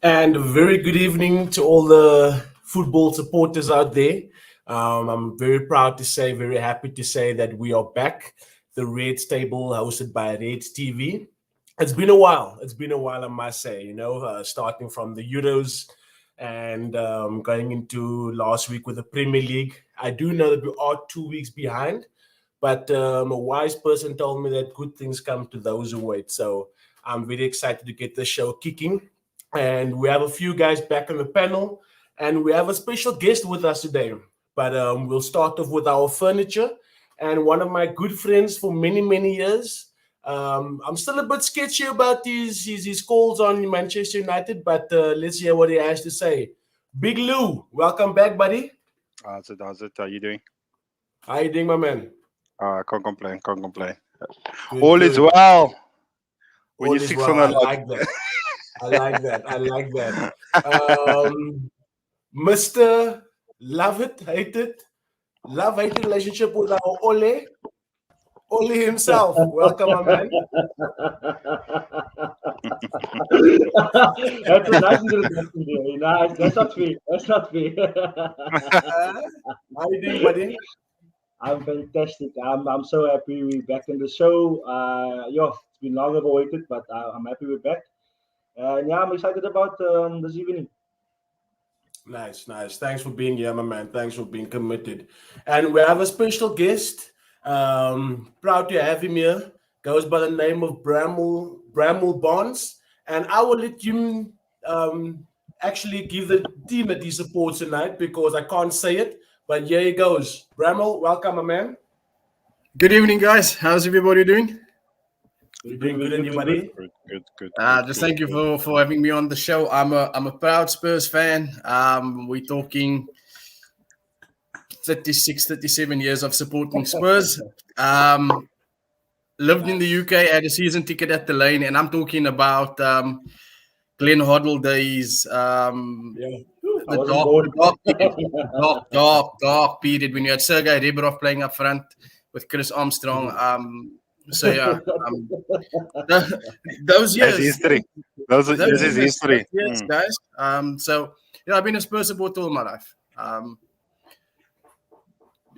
And a very good evening to all the football supporters out there. I'm very proud to say, very happy to say that we are back. The Redz Table, hosted by Redz TV. It's been a while. It's been a while, I must say. Starting from the Euros and going into last week with the Premier League. I do know that we are 2 weeks behind, but a wise person told me that good things come to those who wait. So I'm very excited to get the show kicking. And we have a few guys back on the panel, and we have a special guest with us today. But we'll start off with our furniture and one of my good friends for many, many years. I'm still a bit sketchy about his calls on Manchester United, but let's hear what he has to say. Big Lou, welcome back, buddy. How's it? How you doing? How you doing, my man? Can't complain. Good, All is good. well. When All you is 6 well. on I a lot. like that. I like that. I like that. Mr. Love it, hate it, love-hate relationship with our Ole himself. Welcome, my man. That's a nice introduction there. Nice. That's not fair. That's not fair. How you doing, buddy? I'm fantastic. I'm so happy we're back in the show. It's been long awaited, but I'm happy we're back. And yeah, I'm excited about this evening. Nice. Thanks for being here, my man. Thanks for being committed. And we have a special guest. Proud to have him here. Goes by the name of Bramwell Bonds. And I will let you actually give the team that he supports tonight because I can't say it. But here he goes. Bramwell, welcome, my man. Good evening, guys. How's everybody doing? Doing good, anybody? Good. Thank you for having me on the show. I'm a proud Spurs fan. We're talking 36, 37 years of supporting Spurs. Lived in the UK, had a season ticket at the Lane, and I'm talking about Glenn Hoddle days. The dark period when you had Sergei Rebrov playing up front with Chris Armstrong. Those years. That's history. This is history. Yes, guys. I've been a Spurs supporter all my life.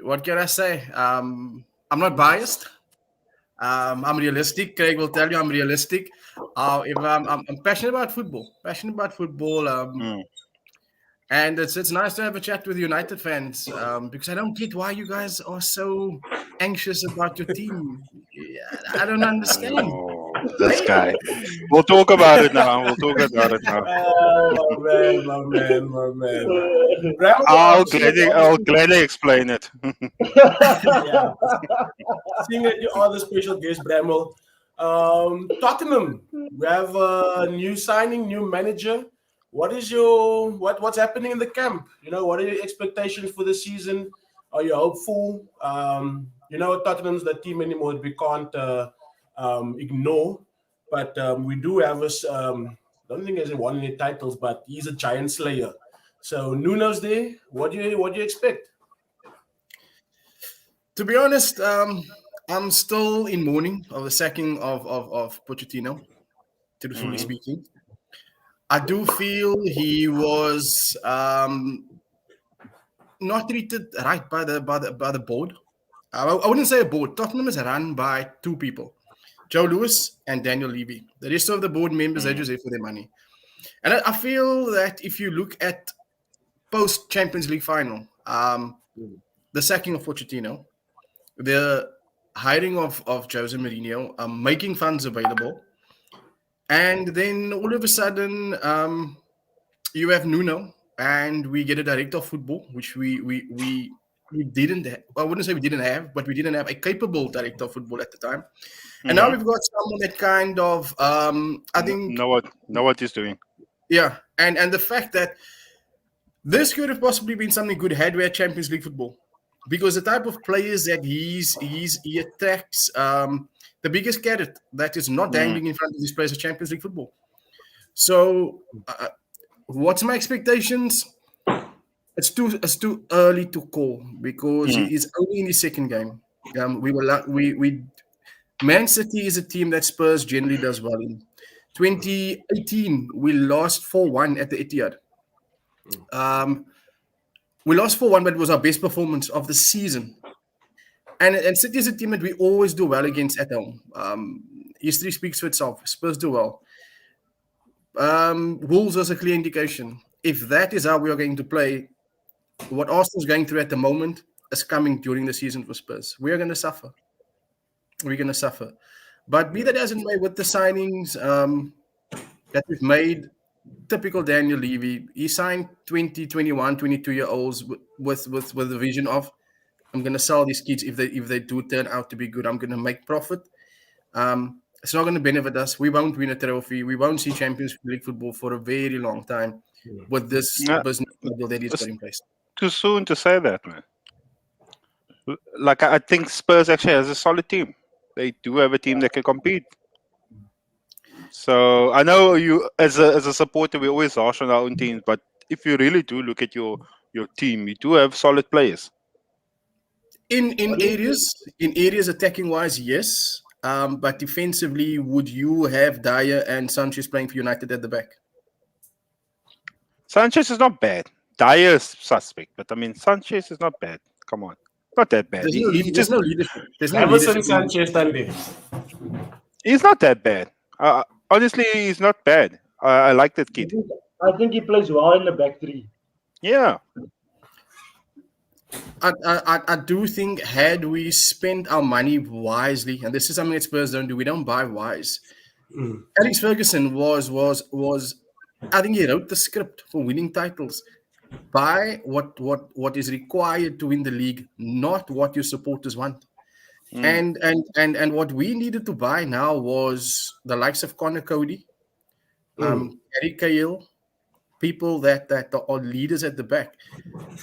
What can I say? I'm not biased. I'm realistic. Craig will tell you I'm realistic. If I'm passionate about football. And it's nice to have a chat with United fans because I don't get why you guys are so anxious about your team. I don't understand. Oh, this guy. We'll talk about it now. Oh, my man. I'll gladly explain it. Yeah. Seeing that you are the special guest, Bramwell. Tottenham, we have a new signing, new manager. What is what's happening in the camp? What are your expectations for the season? Are you hopeful? Tottenham's the team anymore we can't ignore. But we do have I don't think he's won any titles, but he's a giant slayer. So Nuno's there. What do you expect? To be honest, I'm still in mourning of the sacking of Pochettino, truthfully speaking. I do feel he was not treated right by the board. I wouldn't say a board. Tottenham is run by two people, Joe Lewis and Daniel Levy. The rest of the board members, they're just there for their money. And I feel that if you look at post-Champions League final, the sacking of Pochettino, the hiring of Jose Mourinho, making funds available, and then all of a sudden, you have Nuno, and we get a director of football, which we didn't have. I wouldn't say we didn't have, but we didn't have a capable director of football at the time. And now we've got someone that kind of, I think... Know what he's doing. Yeah, and the fact that this could have possibly been something good had we had Champions League football. Because the type of players that he attacks, the biggest carrot that is not dangling in front of these players is Champions League football. So, what's my expectations? It's too early to call because he is only in his second game. Man City is a team that Spurs generally does well in. 2018, we lost 4-1 at the Etihad. We lost 4-1, but it was our best performance of the season. And City is a team that we always do well against at home. History speaks for itself. Spurs do well. Wolves was a clear indication. If that is how we are going to play, what Arsenal is going through at the moment is coming during the season for Spurs. We are going to suffer. We're going to suffer. But be that as it may, with the signings that we've made, typical Daniel Levy, he signed 20, 21, 22-year-olds with the vision of, I'm going to sell these kids if they do turn out to be good. I'm going to make profit. It's not going to benefit us. We won't win a trophy. We won't see Champions League football for a very long time with this business model that he's put in place. Too soon to say that, man. Like, I think Spurs actually has a solid team. They do have a team that can compete. So I know you, as a supporter, we always harsh on our own teams, but if you really do look at your team, you do have solid players. In areas attacking wise, yes. But defensively, would you have Dyer and Sanchez playing for United at the back? Sanchez is not bad. Dyer is suspect, but I mean Sanchez is not bad. Come on, not that bad. There's no leadership. Emerson Sanchez Sunday. He's not that bad. Honestly, he's not bad. I like that kid. I think he plays well in the back three. Yeah. I do think had we spent our money wisely, and this is something that Spurs don't do, we don't buy wise. Alex Ferguson was I think he wrote the script for winning titles. Buy what is required to win the league, not what your supporters want. And what we needed to buy now was the likes of Connor Cody, Gary Cahill, people that are leaders at the back.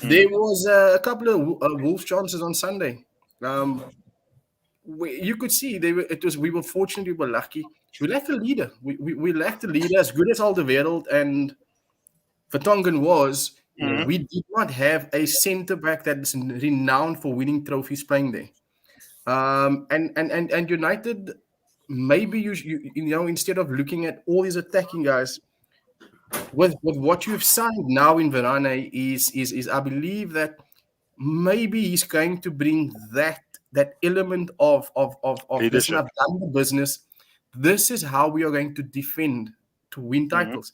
There was a couple of Wolves chances on Sunday. You could see we were fortunate, we were lucky. We lacked a leader. We lacked a leader as good as Alderweireld and Vertonghen was. We did not have a centre back that is renowned for winning trophies playing there. And United, maybe you know, instead of looking at all these attacking guys, with what you've signed now in Varane is I believe that maybe he's going to bring that element of listen, I've done the business. This is how we are going to defend to win titles.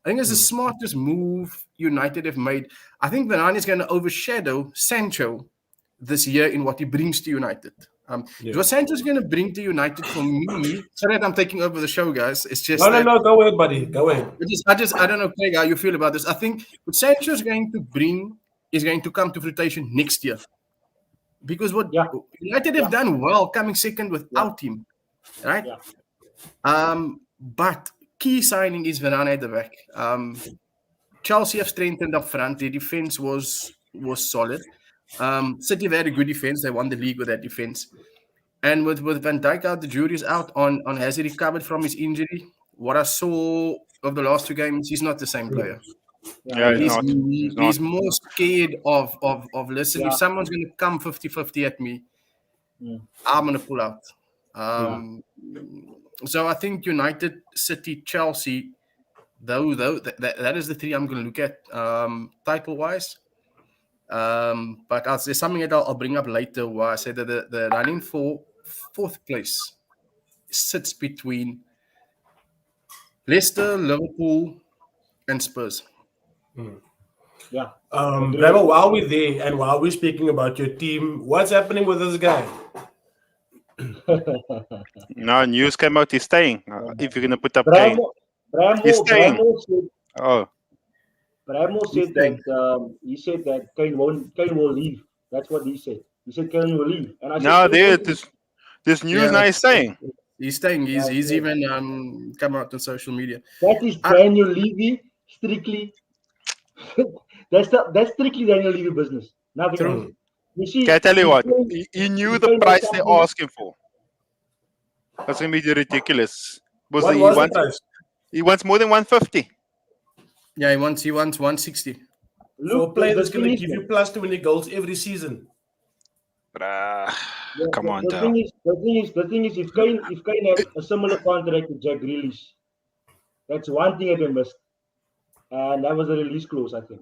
I think it's the smartest move United have made. I think Varane is going to overshadow Sancho this year in what he brings to United. What Sancho's going to bring to United for me, sorry that I'm taking over the show, guys. It's just no, go ahead, buddy. Go ahead. I don't know, Craig, how you feel about this. I think what Sancho's going to bring is going to come to fruition next year. Because what United have done well coming second without him. Right? Yeah. But key signing is Varane at the back. Chelsea have strengthened up front. Their defense was solid. City have had a good defense. They won the league with that defense. And with Van Dijk out, the jury's out on has he recovered from his injury. What I saw of the last two games, he's not the same player. He's more scared of listen, if someone's going to come 50-50 at me, I'm going to pull out. So I think United, City, Chelsea, that is the three I'm going to look at title-wise. But there's something that I'll bring up later where I say that the running for fourth place sits between Leicester, Liverpool, and Spurs. Bravo, while we're there and while we're speaking about your team, what's happening with this guy? No, news came out he's staying. If you're going to put up Kane. He's staying. Bramo said that he said that Kane will leave. That's what he said. He said Kane will leave. And I said, this news now is saying he's staying. He's even come out on social media. That is Daniel Levy strictly. that's strictly Daniel Levy business. Nothing else. You see, can I tell you what? He knew the price they're asking for. That's going to be ridiculous. He wants more than 150. Yeah, he wants 160. For a player that's going to give you plus 20 goals every season. Come on, the thing is, if Kane has a similar contract to Jack Grealish, That's one thing that they missed, and that was the release clause, I think.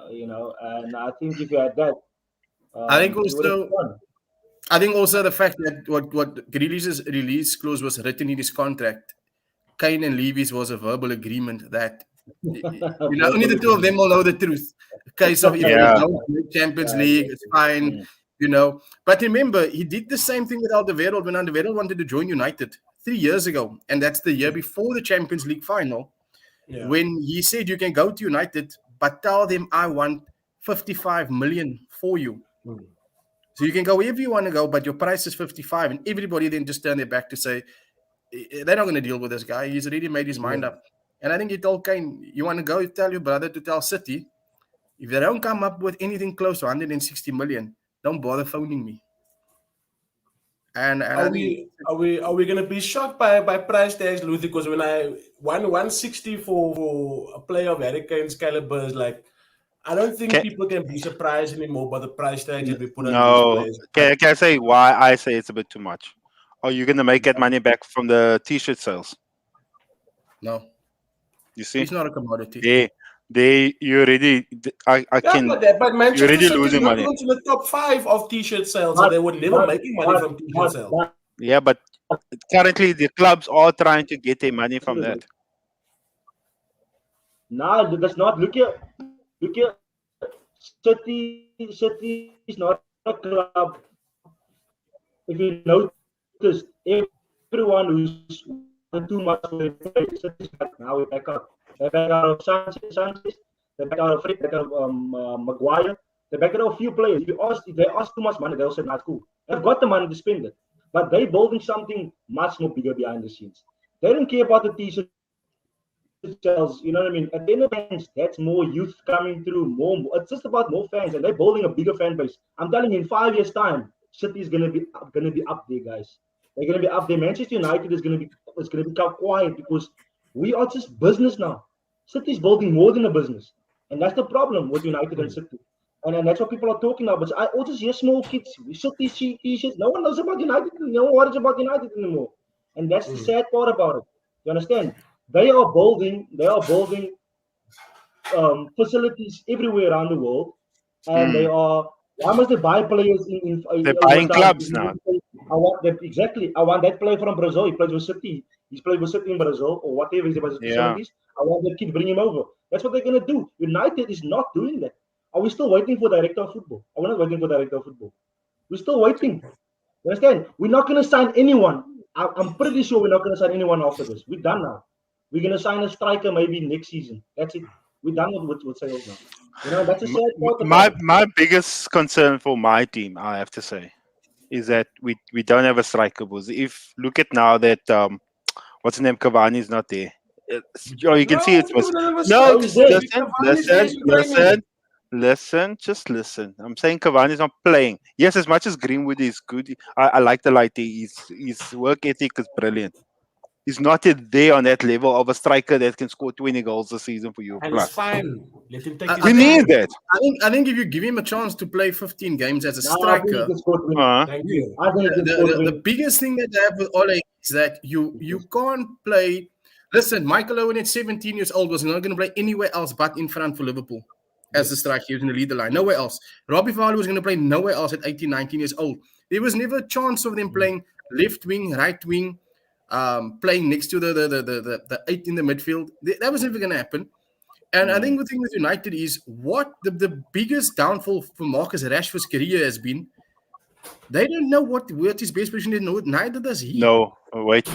And I think if you had that, I think you would have also, won. I think also the fact that what Grealish's release clause was written in his contract, Kane and Levy's was a verbal agreement that only the two of them will know the truth. A case of if they don't make Champions League, it's fine. But remember, he did the same thing with Alderweireld when Alderweireld wanted to join United 3 years ago, and that's the year before the Champions League final, when he said you can go to United, but tell them I want 55 million for you. So you can go wherever you want to go, but your price is 55, and everybody then just turned their back to say they're not going to deal with this guy. He's already made his mind up. And I think he told Kane, you want to go, you tell your brother to tell City, if they don't come up with anything close to 160 million, don't bother phoning me. And are we going to be shocked by price tags, Luther? Because when 160 for a player of Harry Kane's caliber is like, I don't think people can be surprised anymore by the price tag that we put on these players. Can I say why I say it's a bit too much? Are you going to make that money back from the T-shirt sales? No. You see? It's not a commodity. You already. But Manchester already City losing is not money. into the top 5 of T-shirt sales, so they were never making money from T-shirt sales. Yeah, but currently the clubs are trying to get their money from that. No, that's not. Look here. City is not a club. If you notice, everyone who's too much for their players, now we back up. They back out of Sanchez. They back out of Fred. They back out of Maguire. They back out of a few players. If they ask too much money, they'll say, "Not cool." They've got the money to spend it, but they're building something much more bigger behind the scenes. They don't care about the T-shirt sales. You know what I mean? At the end of the day, that's more youth coming through. More. It's just about more fans, and they're building a bigger fan base. I'm telling you, in 5 years' time, City is gonna be up there, guys. They're gonna be up there. Manchester United is gonna become quiet because we are just business now. City is building more than a business, and that's the problem with United and City. And that's what people are talking about. But I also hear small kids, City T-shirts. No one knows about United. No one worries about United anymore, and that's the sad part about it. You understand? They are building facilities everywhere around the world, and they are. Why must they buy players They're buying clubs now. I want that player from Brazil. He plays with City. He's played with City in Brazil or whatever his facilities. I want that kid, bring him over. That's what they're gonna do. United is not doing that. Are we still waiting for director of football? We're not waiting for director of football. We're still waiting. You understand? We're not gonna sign anyone. I'm pretty sure we're not gonna sign anyone after this. We're done now. We're gonna sign a striker maybe next season. That's it. We're done with sales now. That's a sad part. My biggest concern for my team, I have to say, is that we don't have a striker. If look at now that what's his name, Cavani is not there. You can see it was listen. I'm saying Cavani is not playing. Yes, as much as Greenwood is good, I like the light. His work ethic is brilliant. He's not yet there on that level of a striker that can score 20 goals a season for you. And it's fine. Let him take we need that. I think if you give him a chance to play 15 games as a striker, thank you. The biggest thing that they have with Ole is that you can't play. Listen, Michael Owen at 17 years old was not going to play anywhere else but in front for Liverpool as a striker. He was going to lead the line. Nowhere else. Robbie Fowler was going to play nowhere else at 18, 19 years old. There was never a chance of them playing left wing, right wing, playing next to the 8 in the midfield. That was never going to happen. And I think the thing with United is what the biggest downfall for Marcus Rashford's career has been. They don't know what his best position is. Neither does he. No, wait.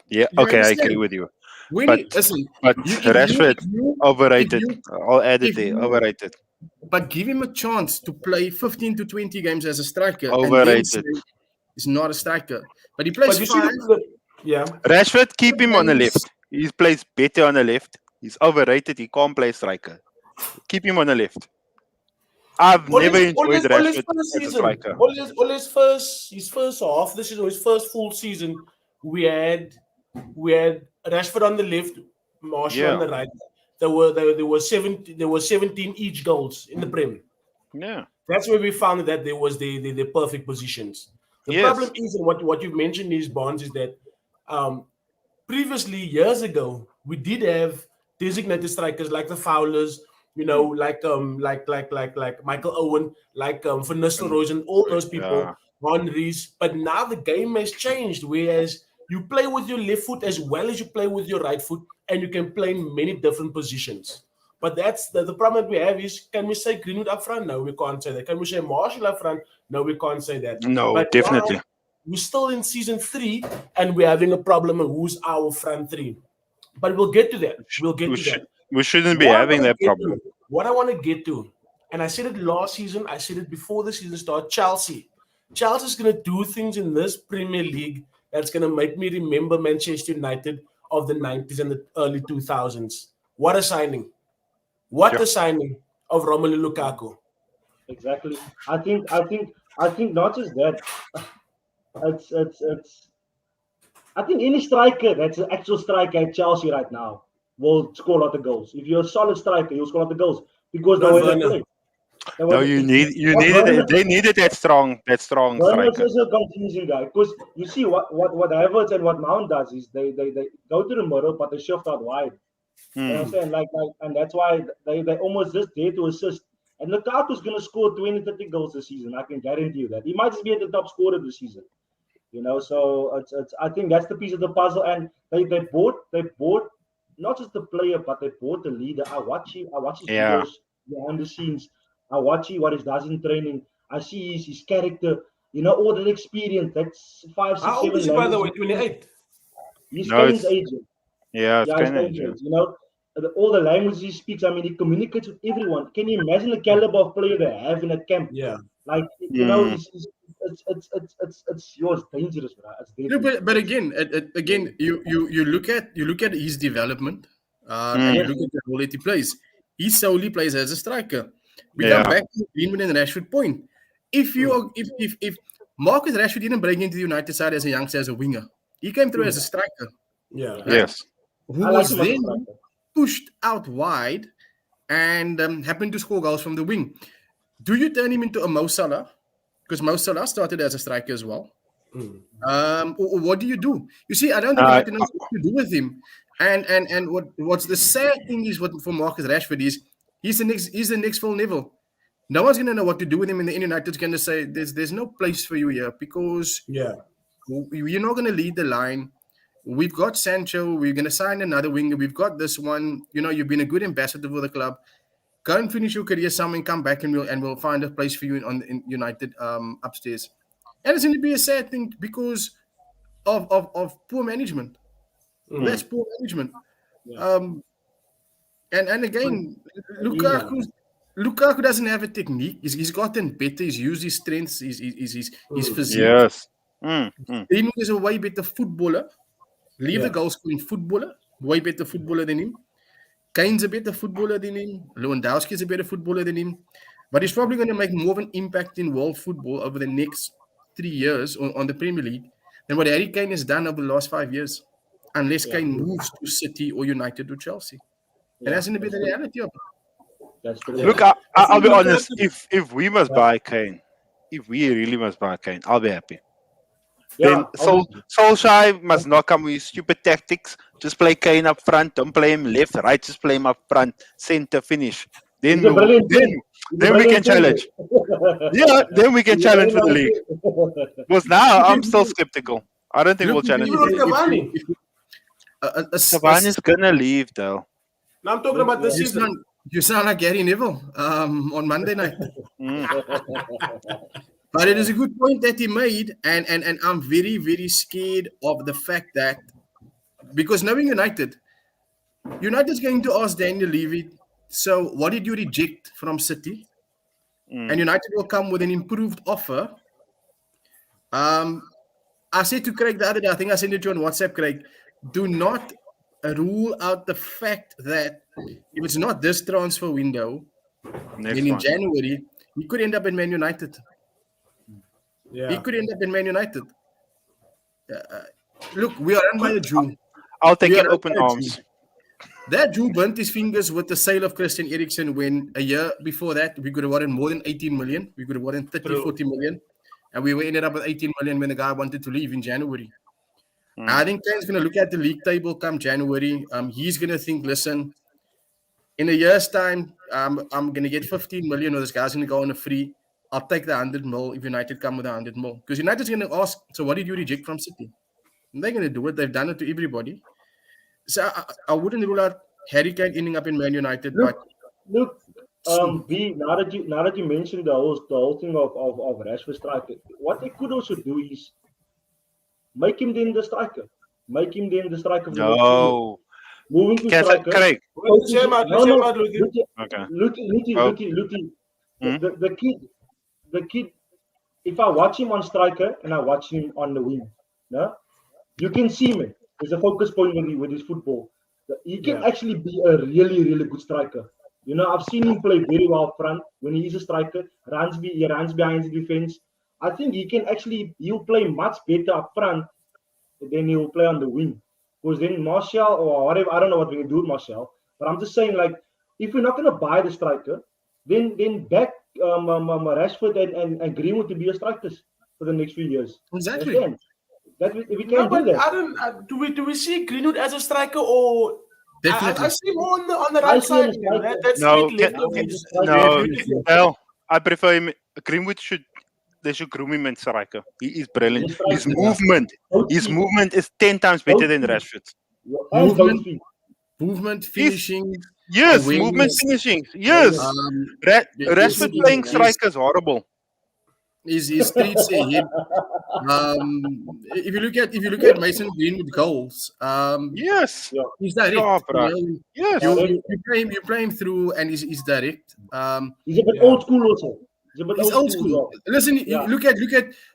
Yeah, okay, I agree with you. But Rashford, overrated. I'll add it there, overrated. But give him a chance to play 15 to 20 games as a striker. Overrated. He's not a striker. But he plays fine. Rashford, keep him on the left. He plays better on the left. He's overrated. He can't play striker. Keep him on the left. I've never enjoyed Rashford as a striker. His first half, this is his first full season. We had Rashford on the left, Martial on the right. There were 17 each goals in the Prem. Yeah, that's where we found that there was the perfect positions. The problem is, and what you mentioned is Bonds is that previously years ago we did have designated strikers like the Fowlers, like Michael Owen, like Van Nistelrooy, and all those people, Henry's. But now the game has changed, whereas you play with your left foot as well as you play with your right foot, and you can play in many different positions. But that's the problem that we have is, can we say Greenwood up front? No, we can't say that. Can we say Marshall up front? No, we can't say that. No, but definitely. Now, we're still in season 3, and we're having a problem of who's our front 3. But we'll get to that. We shouldn't be having that problem. What I want to get to, and I said it last season, I said it before the season started, Chelsea. Chelsea's going to do things in this Premier League that's going to make me remember Manchester United of the 90s and the early 2000s. What a signing. What a signing of Romelu Lukaku. Exactly. I think not just that. It's I think any striker that's an actual striker at Chelsea right now will score a lot of goals. If you're a solid striker, you'll score a lot of goals because the way they play. No, you needed they needed that strong striker. Bruno is a confusing guy because you see what Havertz and what Mount does is they go to the middle but they shift out wide. You know what I'm saying? And that's why they almost just there to assist. And Lukaku's going to score 20, 30 goals this season. I can guarantee you that. He might just be at the top scorer this season. So it's I think that's the piece of the puzzle. And they bought not just the player, but they bought the leader. I watch his videos behind the scenes. I watch what he does in training. I see his character. All that experience. That's 5, 6, 7. How old is he, by the way? 28. He's Kane's agent. Yeah, it's Kane's agent. All the languages he speaks. I mean, he communicates with everyone. Can you imagine the caliber of player they have in a camp? Yeah. It's yours dangerous, bro. It's dangerous. No, but again, you look at his development, and you look at the role that he plays. He solely plays as a striker. We come back to Greenwood and Rashford point. If Marcus Rashford didn't break into the United side as a youngster, as a winger, he came through as a striker. Yeah. Right? Yes. Who was then pushed out wide and happened to score goals from the wing. Do you turn him into a Mo Salah? Because Mo Salah started as a striker as well. Or what do you do? You see, I don't think United knows what to do with him. And what's the sad thing is for Marcus Rashford is he's the next Phil Neville. No one's gonna know what to do with him, and United's gonna say there's no place for you here because you're not gonna lead the line. We've got Sancho. We're going to sign another winger. We've got this one. You've been a good ambassador for the club. Go and finish your career somewhere and come back and we'll find a place for you in United upstairs. And it's going to be a sad thing because of poor management. That's poor management. Yeah. And again, Lukaku doesn't have a technique. He's gotten better. He's used his strengths, his physique. Yes. Greenwood is a way better footballer. Leave the goal scoring footballer, way better footballer than him. Kane's a better footballer than him. Lewandowski is a better footballer than him. But he's probably going to make more of an impact in world football over the next 3 years on the Premier League than what Harry Kane has done over the last 5 years. Unless Kane moves to City or United or Chelsea. And that's going to be the reality of it. Look, I'll be honest. If we must buy Kane, if we really must buy Kane, I'll be happy. Then Solskjaer must not come with stupid tactics. Just play Kane up front. Don't play him left, right. Just play him up front, center, finish. Then we can challenge. Then we can challenge for the league. Because now I'm still skeptical. I don't think we'll challenge. Cavani's gonna leave though. Now I'm talking about this season. You sound like Gary Neville on Monday night. But it is a good point that he made, and I'm very, very scared of the fact that because knowing United's going to ask Daniel Levy, so what did you reject from City? And United will come with an improved offer. I said to Craig the other day, I think I sent it to you on WhatsApp, Craig, do not rule out the fact that if it's not this transfer window, then in January, he could end up in Man United. Yeah. He could end up in Man United. Look, we are run by a Jew. I'll take it open arms. That Jew burnt his fingers with the sale of Christian Eriksen when a year before that, we could have gotten more than 18 million. We could have gotten 30, 40 million. And we ended up with 18 million when the guy wanted to leave in January. I think Kane's going to look at the league table come January. He's going to think, listen, in a year's time, I'm going to get 15 million, or this guy's going to go on a free. I'll take the 100 mil if United come with 100 mil. Because United's going to ask, so what did you reject from City? And they're going to do it. They've done it to everybody. So I wouldn't rule out Harry Kane ending up in Man United. Look, B, now that you mentioned the whole thing of Rashford striker, what they could also do is make him then the striker. Make him then the striker. No. Moving to Can striker. correct. Okay. Luki. The kid. If I watch him on striker and I watch him on the wing, no, you can see him. There's a focus point with his football. He can actually be a really, really good striker. You know, I've seen him play very well up front when he is a striker. He runs behind the defense. I think he'll play much better up front than he'll play on the wing. Because then Martial or whatever, I don't know what we're going to do with Martial, but I'm just saying, like, if we're not going to buy the striker, then back Rashford and Greenwood to be a strikers for the next few years. Exactly. We can't do that. Do we see Greenwood as a striker or? Definitely. I see him on the right side. That's Well, I prefer him. Greenwood they should groom him in striker. He is brilliant. His movement is 10 times better than Rashford's. Movement, finishing. Yes, movement, finishing. Yes. Rashford playing striker is horrible. His streets ahead. If you look at Mason Greenwood goals, yes, he's direct. Yes, you play him through, and he's direct. He's a bit old school also. He's old school. Listen, look at.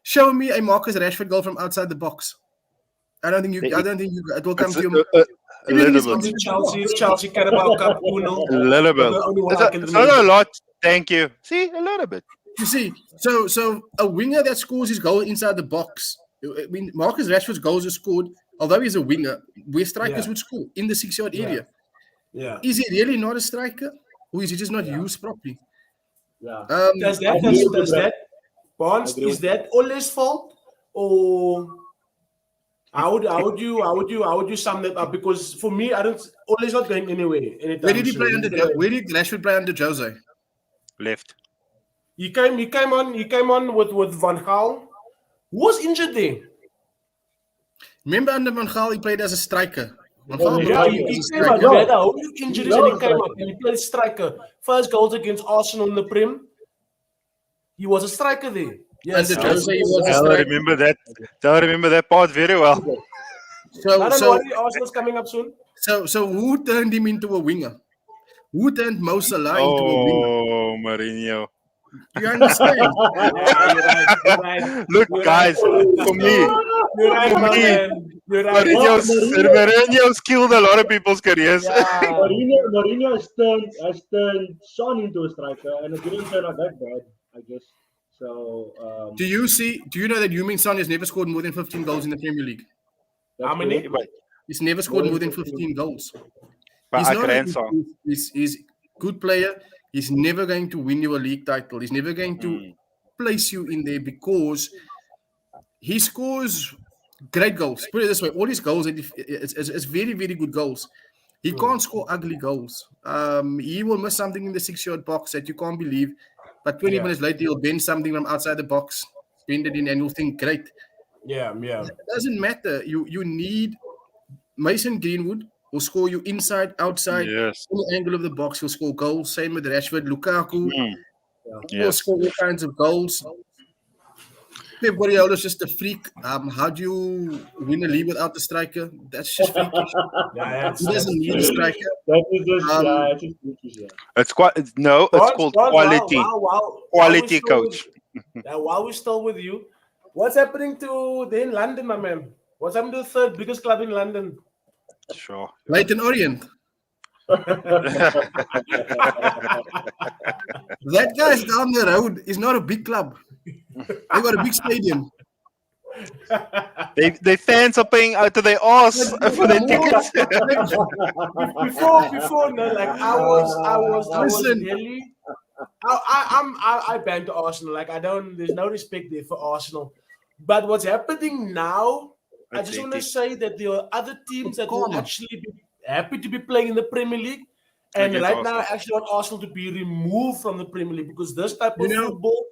Show me a Marcus Rashford goal from outside the box. I don't think it will come to you. A little bit. Chelsea Carabao Cup, Bruno. A little bit. It's not a lot. Thank you. See, a little bit. You see, so a winger that scores his goal inside the box. I mean, Marcus Rashford's goals are scored, although he's a winger, where strikers would score in the 6-yard area. Yeah. Is he really not a striker, or is he just not used properly? Yeah. Does that Bonds, is that Ole's fault, or how would you sum that up? Because for me, Ole's not going anywhere. Where did Rashford play under Jose? Left. He came on with Van Gaal. Who was injured there? Remember under Van Gaal, he played as a striker. He came out. He had a whole injuries and he came up and he played striker. First goals against Arsenal in the Prem. He was a striker there. Yes, under Jose, he was a I striker. remember that part very well. So Arsenal's coming up soon. So who turned him into a winger? Who turned Mo Salah into a winger? Oh, Mourinho. You understand? You're right. Look, guys, for me, Mourinho's killed a lot of people's careers. Yeah. Mourinho has turned Son into a striker, and it didn't turn out that bad, I guess. So, do you know that Heung-min Son has never scored more than 15 goals in the Premier League? How many? He's never scored more than 15 goals. He's a good player. He's never going to win you a league title. He's never going to place you in there because he scores great goals. Put it this way, all his goals, it's very, very good goals. He can't score ugly goals. He will miss something in the 6-yard box that you can't believe. But 20 minutes later, he'll bend something from outside the box, bend it in, and you'll think, great. Yeah. It doesn't matter. You need Mason Greenwood will score you inside, outside, any angle of the box. He'll score goals. Same with Rashford, Lukaku. He'll score all kinds of goals. Pep Guardiola's just a freak. How do you win a league without the striker? That's just freakish. He doesn't need a striker. It's called quality. Quality coach. While we're still with you, what's happening to in London, my man? What's happening to the third biggest club in London? Sure. Leyton Orient. That guy's down the road. It's not a big club. They got a big stadium. They fans are paying out to their ass for their tickets. before, no, like I was really. I banned Arsenal. Like there's no respect there for Arsenal. But what's happening now I just want to say that there are other teams that will Corner. actually be happy to be playing in the Premier League. And Against right now, I Arsenal. actually want Arsenal to be removed from the Premier League because this type You of know- football,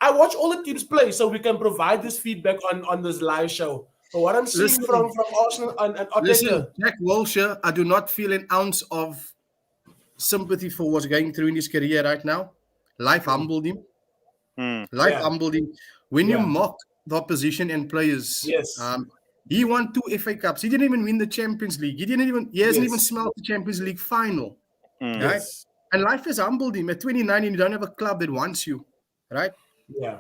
I watch all the teams play, so we can provide this feedback on this live show. But what I'm seeing Listen. from Arsenal and Listen, Arteta, Jack Wilshere, I do not feel an ounce of sympathy for what's going through in his career right now. Life humbled him. Life Yeah. humbled him. When you Yeah. mock the opposition and players, Yes. he won 2 FA Cups. He didn't even win the Champions League. He hasn't Yes. even smelled the Champions League final. Right? yes, And life has humbled him. At 29, you don't have a club that wants you. Right? yeah,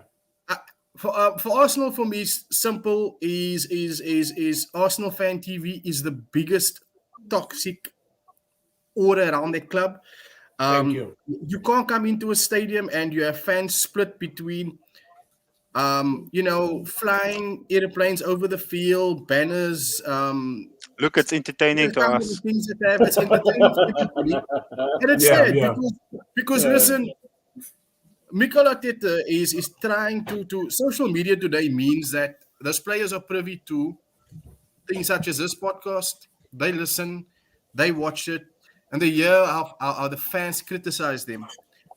For Arsenal, for me, it's simple. Is Arsenal Fan TV is the biggest toxic order around that club. Thank you. You can't come into a stadium and you have fans split between, flying airplanes over the field, banners. Look, it's entertaining to There's so many us. things that have. It's entertaining to everybody. And it's Yeah, sad yeah. because listen, Mikel Arteta is trying to social media today means that those players are privy to things such as this podcast. They listen, they watch it, and they hear how the fans criticize them.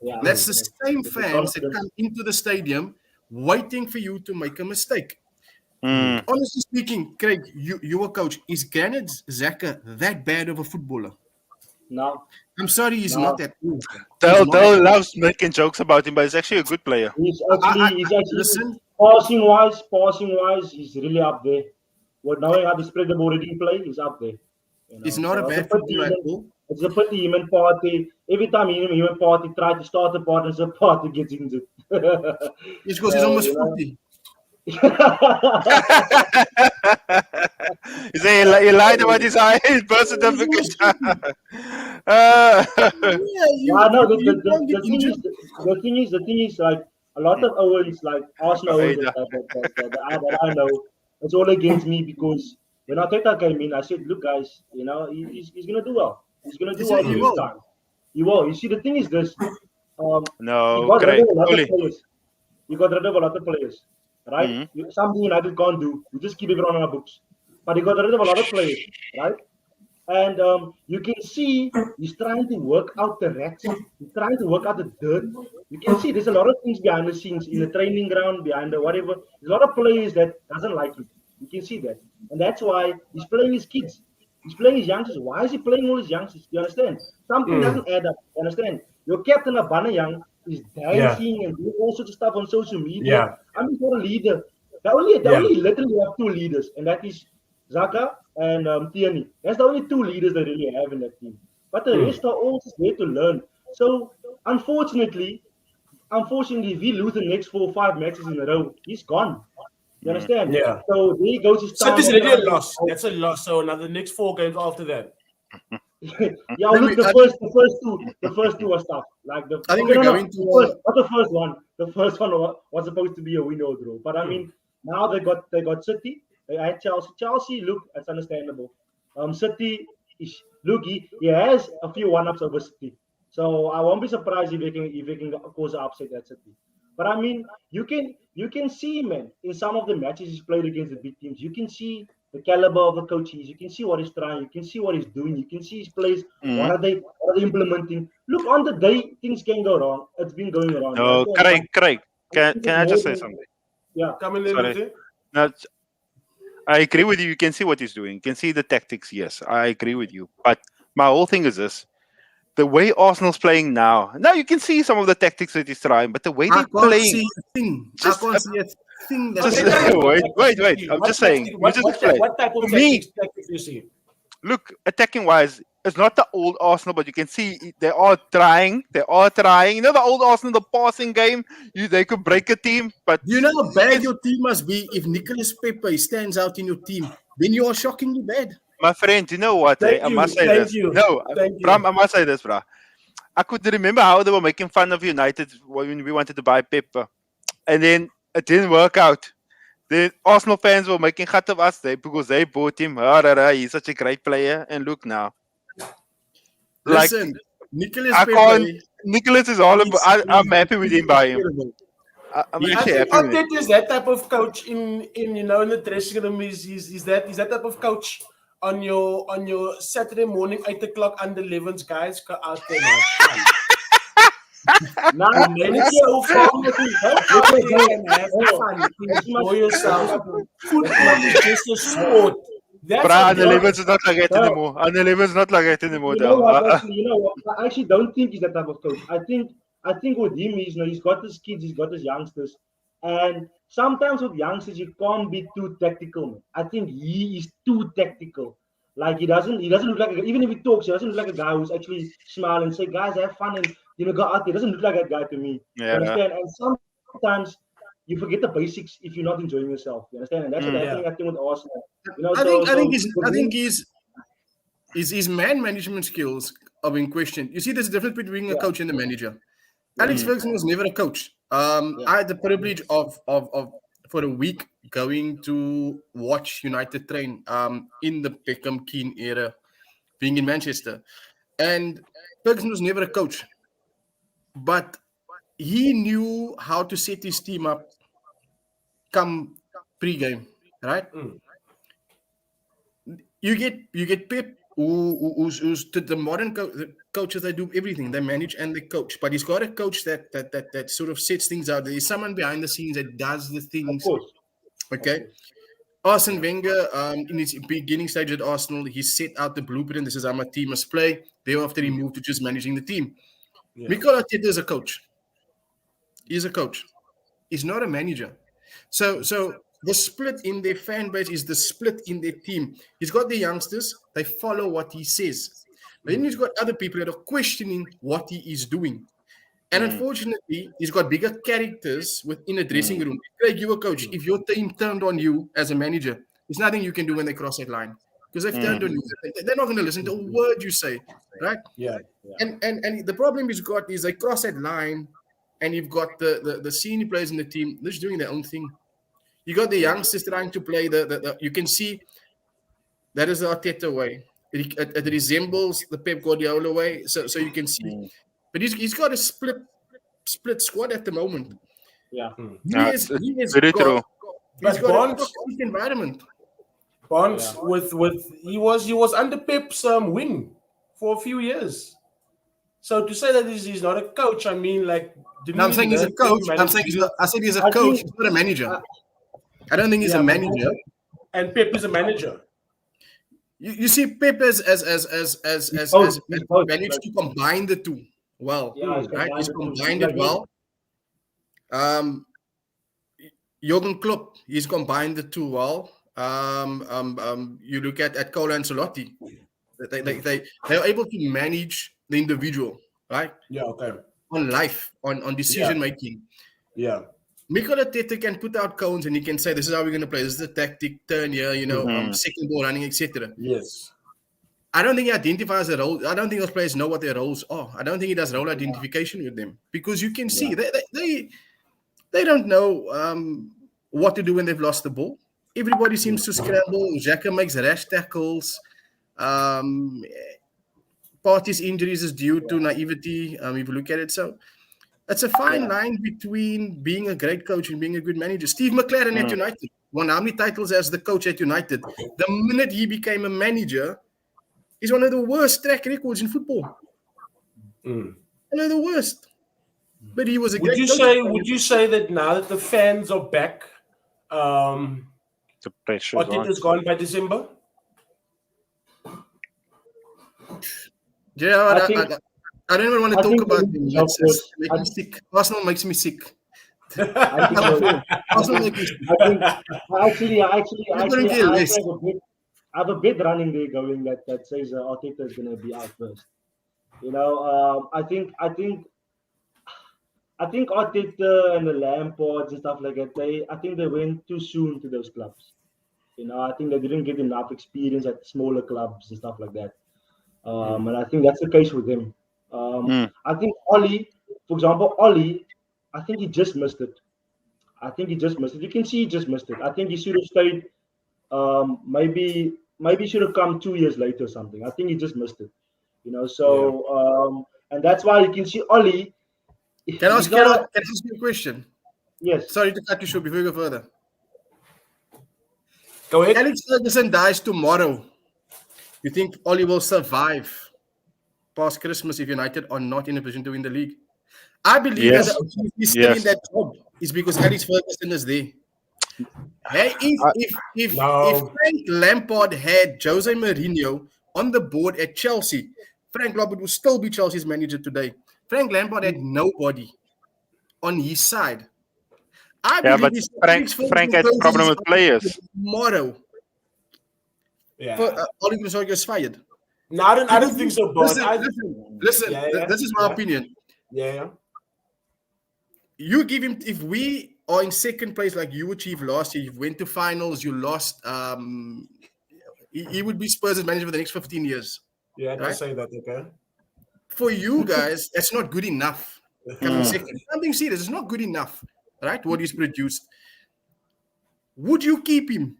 Yeah, And that's the same It's a fans that confidence. come into the stadium waiting for you to make a mistake. Mm. Honestly speaking, Craig, you a coach. Is Granit Xhaka that bad of a footballer? No, I'm sorry, he's No. not that good. Dale loves making jokes about him, but he's actually a good player. he's actually Listen, passing wise, he's really up there. Well, knowing how to spread the ball already play, he's up there. You know, he's not a so bad it's pity footballer at him- all. It's a pity him and Party. Every time him and Party try to start the partnership, Party gets injured. It's because he's almost you know. 40. He said he lied about his birth certificate. Yeah, no, the can't get thing is, injured. the thing is, like a lot of Owens, like Arsenal Owens Vader. that I know, it's all against me because when Arteta came in, I said, look, guys, he's gonna do well. He's gonna do He well said he this will. time. He will. You see, the thing is this. He No, got rid Craig. of a lot Only. of players. He got rid of a lot of players, right? Something United can't do. We just keep everyone on our books. But he got rid of a lot of players, right? And you can see he's trying to work out the rats. He's trying to work out the dirt. You can see there's a lot of things behind the scenes in the training ground, behind the whatever. There's a lot of players that doesn't like him. You can see that. And that's why he's playing his kids. He's playing his youngsters. Why is he playing all his youngsters? You understand? Something doesn't add up. You understand? Your captain Young is dancing and doing all sorts of stuff on social media. Yeah. I'm just not a leader. They only literally have 2 leaders, and that is Xhaka and Tierney. That's the only 2 leaders they really have in that team. But the rest are all just there to learn. So unfortunately, if he loses the next 4 or 5 matches in a row, he's gone. You understand? Yeah. So there he goes his time. City's already a loss. That's a loss. So now the next 4 games after that. Yeah, look, the first two are tough. Like I think we're going to, not the first one. The first one was supposed to be a win or draw. But I mean, now they got City. They had Chelsea. Chelsea, look, that's understandable. City is he has a few 1-ups over City. So I won't be surprised if they can cause an upset at City. But I mean, you can see, man, in some of the matches he's played against the big teams, you can see the caliber of the coaches. You can see what he's trying. You can see what he's doing. You can see his plays. What are they implementing? Look, on the day things can go wrong. It's been going wrong. No, Craig. Can I just say something? Yeah. Come in there Sorry. with it. No, I agree with you. You can see what he's doing. You can see the tactics. Yes, I agree with you. But my whole thing is this. The way Arsenal's playing now you can see some of the tactics that he's trying, but the way I they're can't playing. see a thing. Just- I can't see a thing. Just- That's wait. I'm just saying. What type of For me- tactics do you see? Look, attacking wise, it's not the old Arsenal, but you can see they are trying. You know the old Arsenal, the passing game. They could break a team, but Do you know how bad your team must be if Nicholas Pepe stands out in your team? Then you are shockingly bad. my friend, you know what? Thank I you, must say thank this. you, No, thank you. Bram, I must say this, bro. I could remember how they were making fun of United when we wanted to buy Pepper, and then it didn't work out. The Arsenal fans were making fun of us because they bought him. He's such a great player, and look now. Like, Listen, Nicholas I Pepe. can't. Nicholas is all about. I'm happy with him by him. I'm He- I actually think happy with it. Arteta is that type of coach in the dressing room. Is that type of coach on your Saturday morning 8 o'clock under 11s, guys? Go out there and have fun. Now, You made it so far. Go out there and have fun. Enjoy yourself. Football is just a sport. That's Bra, a on the game. levels is not like that No. anymore. On the levels not like that anymore. You know Though. what? Actually, you know what? I actually don't think he's that type of coach. I think with him is, he's got his kids, he's got his youngsters, and sometimes with youngsters you can't be too tactical. Man. I think he is too tactical. Like he doesn't look like even if he talks, he doesn't look like a guy who's actually smile and say, guys, have fun and go out there. He doesn't look like that guy to me. You Yeah. understand? And sometimes you forget the basics if you're not enjoying yourself. You understand? And that's what happening, I think, with Arsenal. I think his man management skills are being questioned. You see, there's a difference between a coach and a manager. Alex Ferguson was never a coach. I had the privilege of for a week going to watch United train in the Beckham Keane era, being in Manchester. And Ferguson was never a coach. But he knew how to set his team up come pre-game, right? You get Pep, who's to the modern coaches. They do everything. They manage and they coach. But he's got a coach that sort of sets things out. There's someone behind the scenes that does the things. Of course. Okay. Arsene Wenger, in his beginning stage at Arsenal, he set out the blueprint. This is how my team must play. Thereafter, he moved to just managing the team. Yeah. Mikel Arteta is a coach. He's a coach. He's not a manager. So the split in their fan base is the split in their team. He's got the youngsters. They follow what he says. But then he's got other people that are questioning what he is doing. And unfortunately, he's got bigger characters within a dressing room. Like you a coach, if your team turned on you as a manager, there's nothing you can do when they cross that line. Because they've turned on you. They're not going to listen to a word you say, right? Yeah. And the problem he's got is they cross that line, and you've got the senior players in the team just doing their own thing. You got the youngsters trying to play the you can see that is the Arteta way. It resembles the Pep Guardiola way. So you can see. But he's got a split squad at the moment. Yeah. It's very true. He's But got Bonds- a toxic environment. Bonds with he was under Pep's wing for a few years. So to say that he's not a coach, I mean, like, didn't No, I'm he saying he's a learn to coach. manage I said he's a I coach. think- He's not a manager. I don't think he's a but- manager. And Pep is a manager. You see, Pep has both. managed to combine the two well. Yeah, he's Right? He's combined combined the it two. well. Jurgen Klopp, he's combined the two well. You look at Cole Ancelotti. They are able to manage the individual, right? Yeah, okay. On life, on decision making. Yeah. Mikel Arteta can put out cones and he can say, "This is how we're going to play. This is the tactic, turn here, second ball running, etc." Yes. I don't think he identifies the role. I don't think those players know what their roles are. I don't think he does role identification with them because you can see they don't know what to do when they've lost the ball. Everybody seems to scramble. Xhaka makes rash tackles. Party's injuries is due to naivety. If you look at it, so it's a fine line between being a great coach and being a good manager. Steve McLaren at United won how many titles as the coach at United? The minute he became a manager, he's one of the worst track records in football. One of the worst. But he was a great coach. Would you say that now that the fans are back, The pressure is on. Arteta's gone by December? Yeah, I don't even want to talk think about they him. will It makes me sick. Arsenal makes me sick. I think Arsenal makes me sick. I actually less. I have a bit running there going that says Arteta is going to be out first. I think Arteta and the Lampards and stuff like that. I think they went too soon to those clubs. I think they didn't get enough experience at smaller clubs and stuff like that. And I think that's the case with him. I think Ollie, for example, I think he just missed it. You can see he just missed it. I think he should have stayed. Maybe should have come 2 years later or something. I think he just missed it. And that's why you can see Ollie. Can I ask you a question? Yes. Sorry to cut you short before you go further. Go ahead. Alex Ferguson dies tomorrow. You think Ollie will survive past Christmas if United are not in a position to win the league? I believe Yes. that the only reason he's still in Yes. that job is because Alex Ferguson is there. Hey, if No. Frank Lampard had Jose Mourinho on the board at Chelsea, Frank Lampard would still be Chelsea's manager today. Frank Lampard had nobody on his side. I Yeah, believe but he's Frank had problem with players. tomorrow. Yeah. Oli Gunnar is fired. No, I don't think so, but Listen, Yeah. this is my opinion. Yeah. You give him, if we are in second place like you achieved last year, you went to finals, you lost, he would be Spurs' manager for the next 15 years. Yeah, don't Right? say that, okay? For you guys, that's not good enough. Coming second. I'm being serious, it's not good enough, right? What he's produced. Would you keep him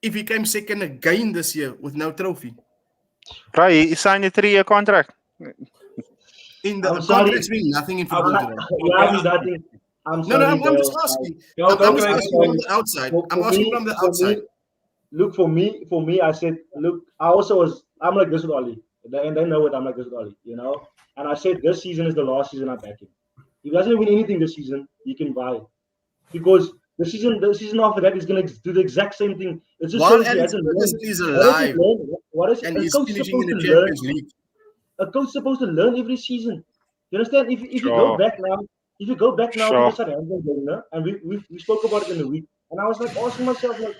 if he came second again this year with no trophy? Right, he signed a 3-year contract. In the I'm sorry. contracts mean nothing in football today. Yeah, he's nothing. I'm No, sorry. I'm just Dale. asking. Go I'm just ahead. asking from the outside. I'm asking from the outside. Look, for me, I said, look, I'm like this with Ollie. And they know it, I'm like this with Ollie, you know? And I said, this season is the last season I back him. If he doesn't win anything this season, he can buy it. Because the season after that, he's going to do the exact same thing. It's just While shows he Alex hasn't Ferguson learned. is What has he alive learned? What is and a he's coach finishing in supposed the to learn? Champions League. A coach supposed to learn every season. You understand? If you Sure. go back now, to Sure. the Southampton game, no? And we spoke about it in the week, and I was like asking myself, like,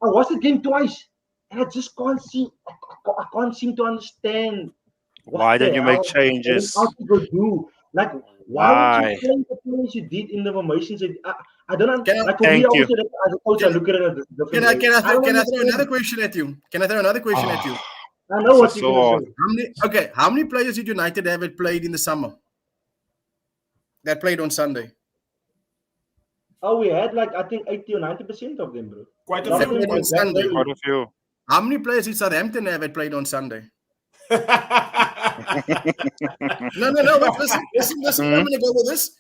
I watched the game twice, and I just can't see. I can't seem to understand Why the did you make hell changes? How to do? Like, why would you play the players you did in the formations? I don't understand. Like, for me, Thank you. also, as a coach, I look at it a different Can I way. throw another question at you? Can I throw another question at you? I know what So you're going to say. How many players did United have that played in the summer? That played on Sunday. Oh, we had like, I think 80 or 90% of them, bro. Quite a Lot of few. them on was that Sunday. early. Quite a few. How many players did Southampton have that played on Sunday? No. But listen. I'm going to go with this.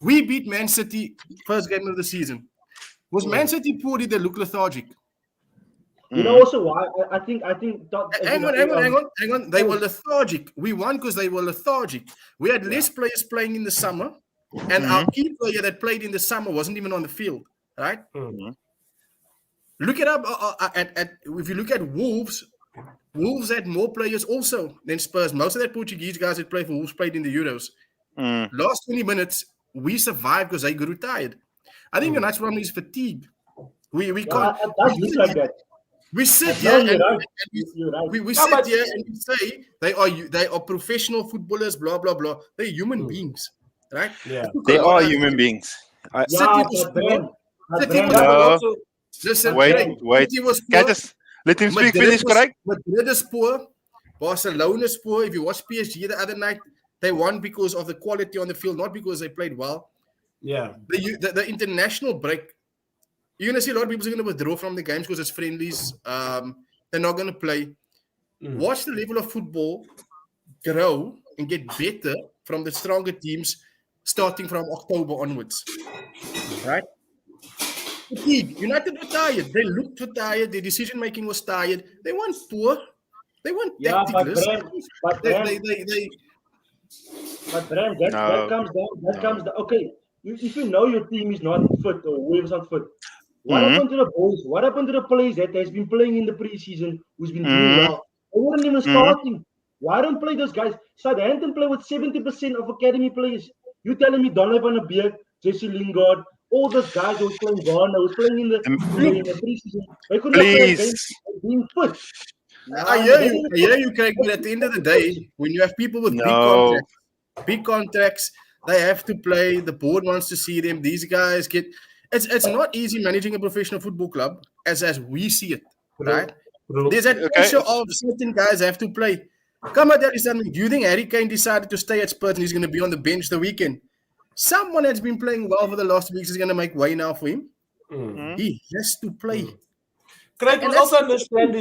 We beat Man City first game of the season. Was Man City poor? Did they look lethargic? You know also why? I think that, Hang on. They were lethargic. We won because they were lethargic. We had less players playing in the summer, and our key player that played in the summer wasn't even on the field. Right? Look it up. If you look at Wolves had more players also than Spurs. Most of that Portuguese guys that play for Wolves played in the Euros. Last 20 minutes, we survived because they grew tired. I think United's problem is fatigue. We can't. It does look like that. We sit No, here you're right. we sit here and we say they are professional footballers, blah blah blah. They're human beings, right? Yeah. They are human beings. Yeah, Listen, Wait. City was Can I poor. just let him speak finish, correct? Madrid is poor. Barcelona is poor. If you watch PSG the other night, they won because of the quality on the field, not because they played well. Yeah. The international break, you're going to see a lot of people are going to withdraw from the games because it's friendlies. They're not going to play. Watch the level of football grow and get better from the stronger teams starting from October onwards. Right? Fatigue. United were tired. They looked tired. Their decision-making was tired. They weren't poor. They weren't tacticless. But Bram, that comes down. Okay, if you know your team is not fit or whoever's not fit, what happened to the boys? What happened to the players that has been playing in the preseason who's been doing well? They weren't even starting. Why don't play those guys? Southampton play with 70% of academy players. You telling me Donovan van der Beek, Jesse Lingard, all those guys who was playing Ghana, was playing in the preseason. They couldn't play a game being fit. I hear you, Craig, but at the end of the day, when you have people with big contracts, they have to play. The board wants to see them. These guys get. It's not easy managing a professional football club as we see it, right? There's that pressure of certain guys have to play. Come on, something. Do you think Harry Kane decided to stay at Spurs and he's going to be on the bench the weekend? Someone that's been playing well for the last weeks is going to make way now for him. He has to play. Correct. We also understand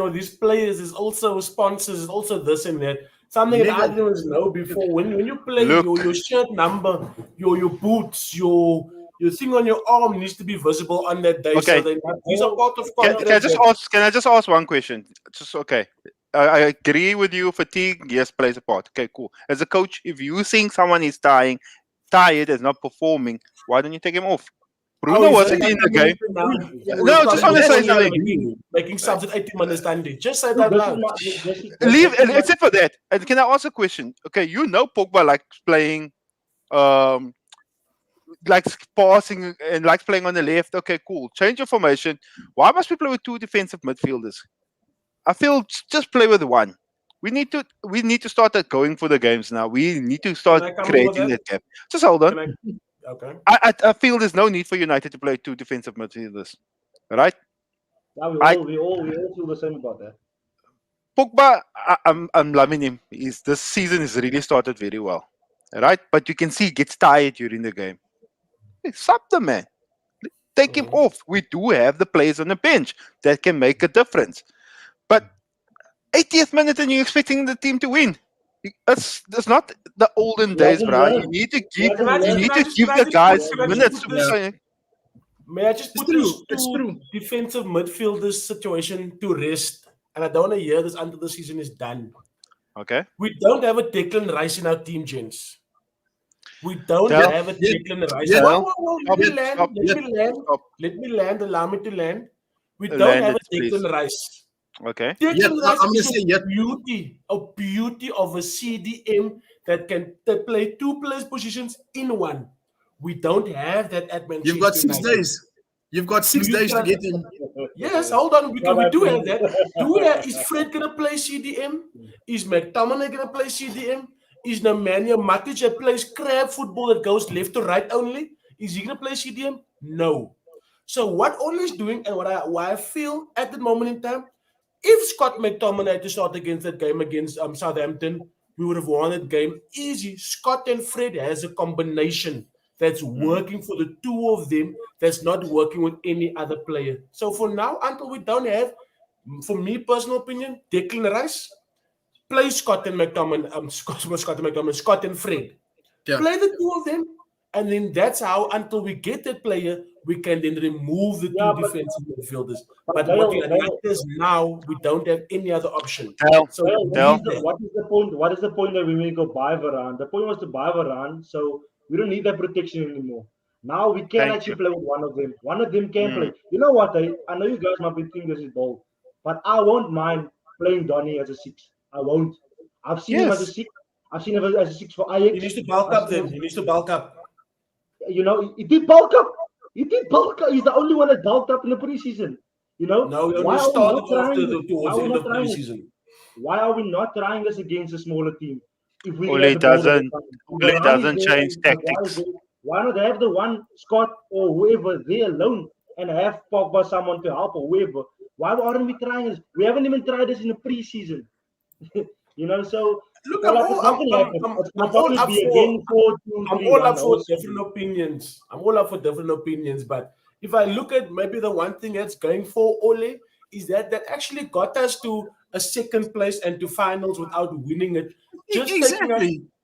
with these players, is also sponsors, is also this and that. Something that I Nigga. didn't know before. When you play Look. your shirt number, your boots, your thing on your arm needs to be visible on that day. Okay. So these are part of Can content. I just ask? Can I just ask one question? Just okay. I agree with you. Fatigue, yes, plays a part. Okay, cool. As a coach, if you think someone is tired, is not performing, why don't you take him off? Bruno is wasn't that in the game. No, just want to say something. Making subs at 80 minutes Sunday. Just say Look, that this loud. is my, this is, Leave this is my- except for that. And can I ask a question? Okay, you know Pogba likes playing, likes passing and likes playing on the left. Okay, cool. Change your formation. Why must we play with two defensive midfielders? I feel just play with one. We need to start going for the games now. We need to start Can I come over creating that? that gap. Just hold on. Okay. I feel there's no need for United to play two defensive midfielders. Right? Yeah, we all feel the same about that. Pogba, I'm loving him. This season has really started very well. Right? But you can see he gets tired during the game. Hey, sub the man. Take him off. We do have the players on the bench that can make a difference. But 80th minute and you're expecting the team to win. That's not the olden days, bro. You need to give the guys minutes to play. May I just put It's this true. two defensive midfielders situation to rest? And I don't want to hear this until the season is done. Okay. We don't have a Declan Rice in our team, gents. We don't Tell- have a Declan Rice. yeah. Let me land. Allow me to land. We don't Land have it, a Declan please. Rice. Okay. Declan Yep, Rice I'm gonna is say yep. a beauty of a CDM that can play two players positions in one. We don't have that at Manchester You've got 6 United. days. You've got 6 days to get him. Yes, hold on. We do have that. Is Fred going to play CDM? Is McTominay going to play CDM? Is Nemanja Matic that plays crab football that goes left to right only? Is he going to play CDM? No. So what Ole is doing and why I feel at the moment in time, if Scott McTominay had to start against that game against Southampton, we would have won that game easy. Scott and Fred has a combination that's working for the two of them, that's not working with any other player. So for now, until we don't have, for me, personal opinion, Declan Rice, play Scott and McTominay, Scott and Fred. Yeah. Play the two of them, and then that's how, until we get that player, we can then remove the two defensive midfielders. But what we like is now, we don't have any other option. So what is the point? What is the point that we may go buy Varane? The point was to buy Varane, so we don't need that protection anymore. Now we can actually play with one of them. One of them can play. You know what? I know you guys might be thinking this is bold, but I won't mind playing Donny as a 6. I won't. I've seen him as a 6. I've seen him as a 6 for Ajax. He needs to bulk up then. He needs to bulk up. You know, he did bulk up. He did bulk up. He's the only one that bulked up in the preseason. You know, no, he why only started after towards the end of the preseason. season. Why are we not trying this against a smaller team? If we Ole doesn't change tactics. Why not have the one Scott or whoever there alone and have Pogba someone to help or whoever? Why aren't we trying this? We haven't even tried this in the preseason. You know, so look, I'm all up for different opinions. I'm all up for different opinions, but if I look at maybe the one thing that's going for Ole is that actually got us to a second place and to finals without winning it. Just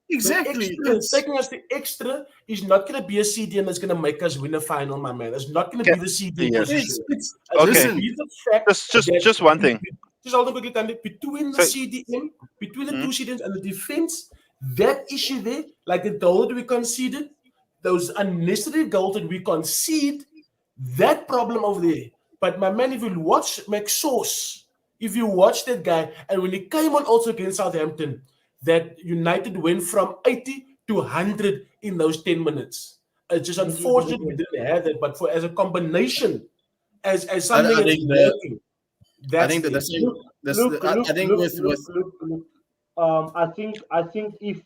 Exactly. Taking us the extra is not going to be a CDM that's going to make us win a final, my man. It's not going to be the CDM position. Okay. Just one thing. Just hold on quickly, Tandy. Between the CDM, between the two CDMs and the defense, that issue there, like the goal that we conceded, those unnecessary goals that we concede, that problem over there. But my man, if you watch McSauce, if you watch that guy, and when he came on also against Southampton, that United went from 80 to 100 in those 10 minutes. It's just unfortunate we didn't have that, but as a combination, as something that's working. I think if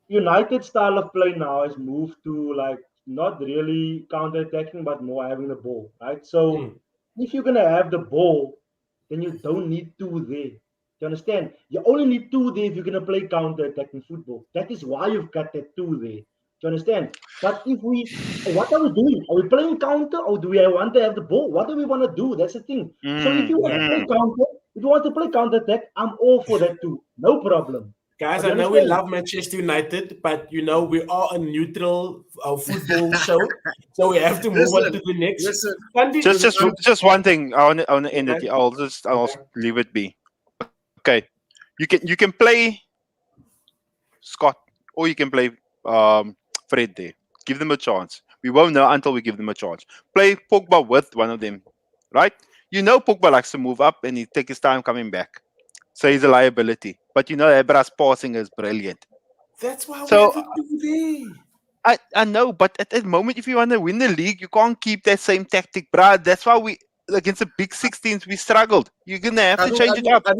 United style of play now has moved to like not really counter-attacking, but more having the ball, right? So if you're gonna have the ball, then you don't need two there. Do you understand? You only need two there if you're gonna play counter-attacking football. That is why you've got that two there. Do you understand? But what are we doing? Are we playing counter or do we want to have the ball? What do we want to do? That's the thing. So if you want to play counter, If you want to play counter attack, I'm all for that too. No problem. Guys, But you I know we understand? love Manchester United, but we are a neutral football show, so we have to move on to the next. Listen. Candy, Just one thing. I want to end it. Okay. I'll leave it be. Okay, you can play Scott or you can play Fred there. Give them a chance. We won't know until we give them a chance. Play Pogba with one of them, right? Pogba likes to move up and he take his time coming back, so he's a liability. But Ebra's passing is brilliant. That's why we So have to do there. I know, but at that moment, if you want to win the league, you can't keep that same tactic, bruh. That's why we against the big 16s we struggled. You're gonna have to change it up. I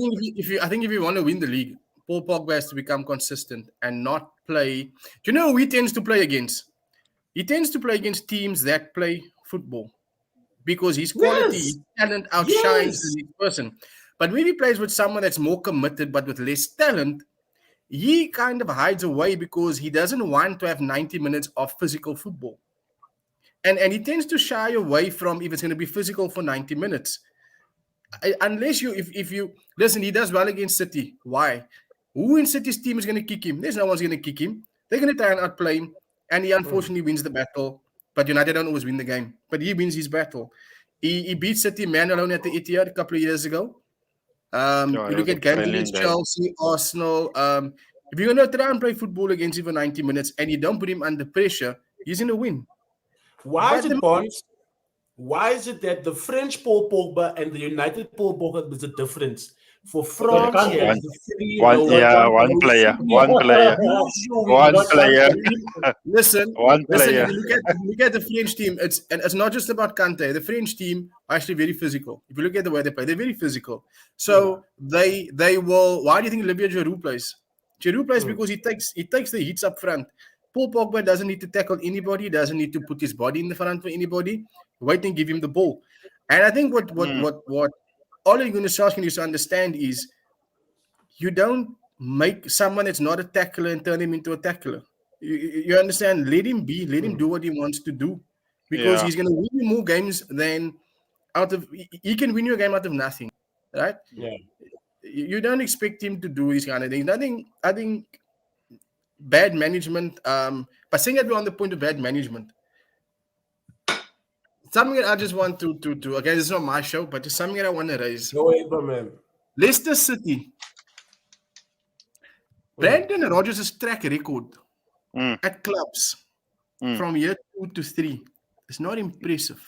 think if you want to win the league, Paul Pogba has to become consistent and not play. Do you know who he tends to play against? He tends to play against teams that play football because his quality, Yes. his talent outshines Yes. the next person. But when he plays with someone that's more committed but with less talent, he kind of hides away because he doesn't want to have 90 minutes of physical football. And he tends to shy away from if it's going to be physical for 90 minutes. Unless if you listen, he does well against City. Why? Who in City's team is going to kick him? There's no one's going to kick him. They're going to try and outplay him. And he unfortunately wins the battle. But United don't always win the game. But he wins his battle. He beat City man alone at the Etihad a couple of years ago. You look at games against Chelsea, Arsenal. If you're going to try and play football against him for 90 minutes and you don't put him under pressure, he's going to win. Why is it, Bonds? Why is it that the French Paul Pogba and the United Paul Pogba is a difference? For France, he has the three. One player. Listen, one player. Look at the French team. It's not just about Kante. The French team are actually very physical. If you look at the way they play, they're very physical. So they will. Why do you think Olivier Giroud plays? Giroud plays because he takes the hits up front. Paul Pogba doesn't need to tackle anybody. Doesn't need to put his body in the front for anybody. Wait and give him the ball. And I think what Ole Gunnar Solskjaer needs to understand is you don't make someone that's not a tackler and turn him into a tackler. You understand? Let him be. Let him do what he wants to do because he's going to win you more games than out of. He can win you a game out of nothing, right? Yeah. You don't expect him to do these kind of things. I think bad management. But saying that we're on the point of bad management. Something that I just want to again, it's not my show, but just something that I want to raise. No way, man. Leicester City. Brandon Rodgers' track record at clubs from year 2 to 3 is not impressive.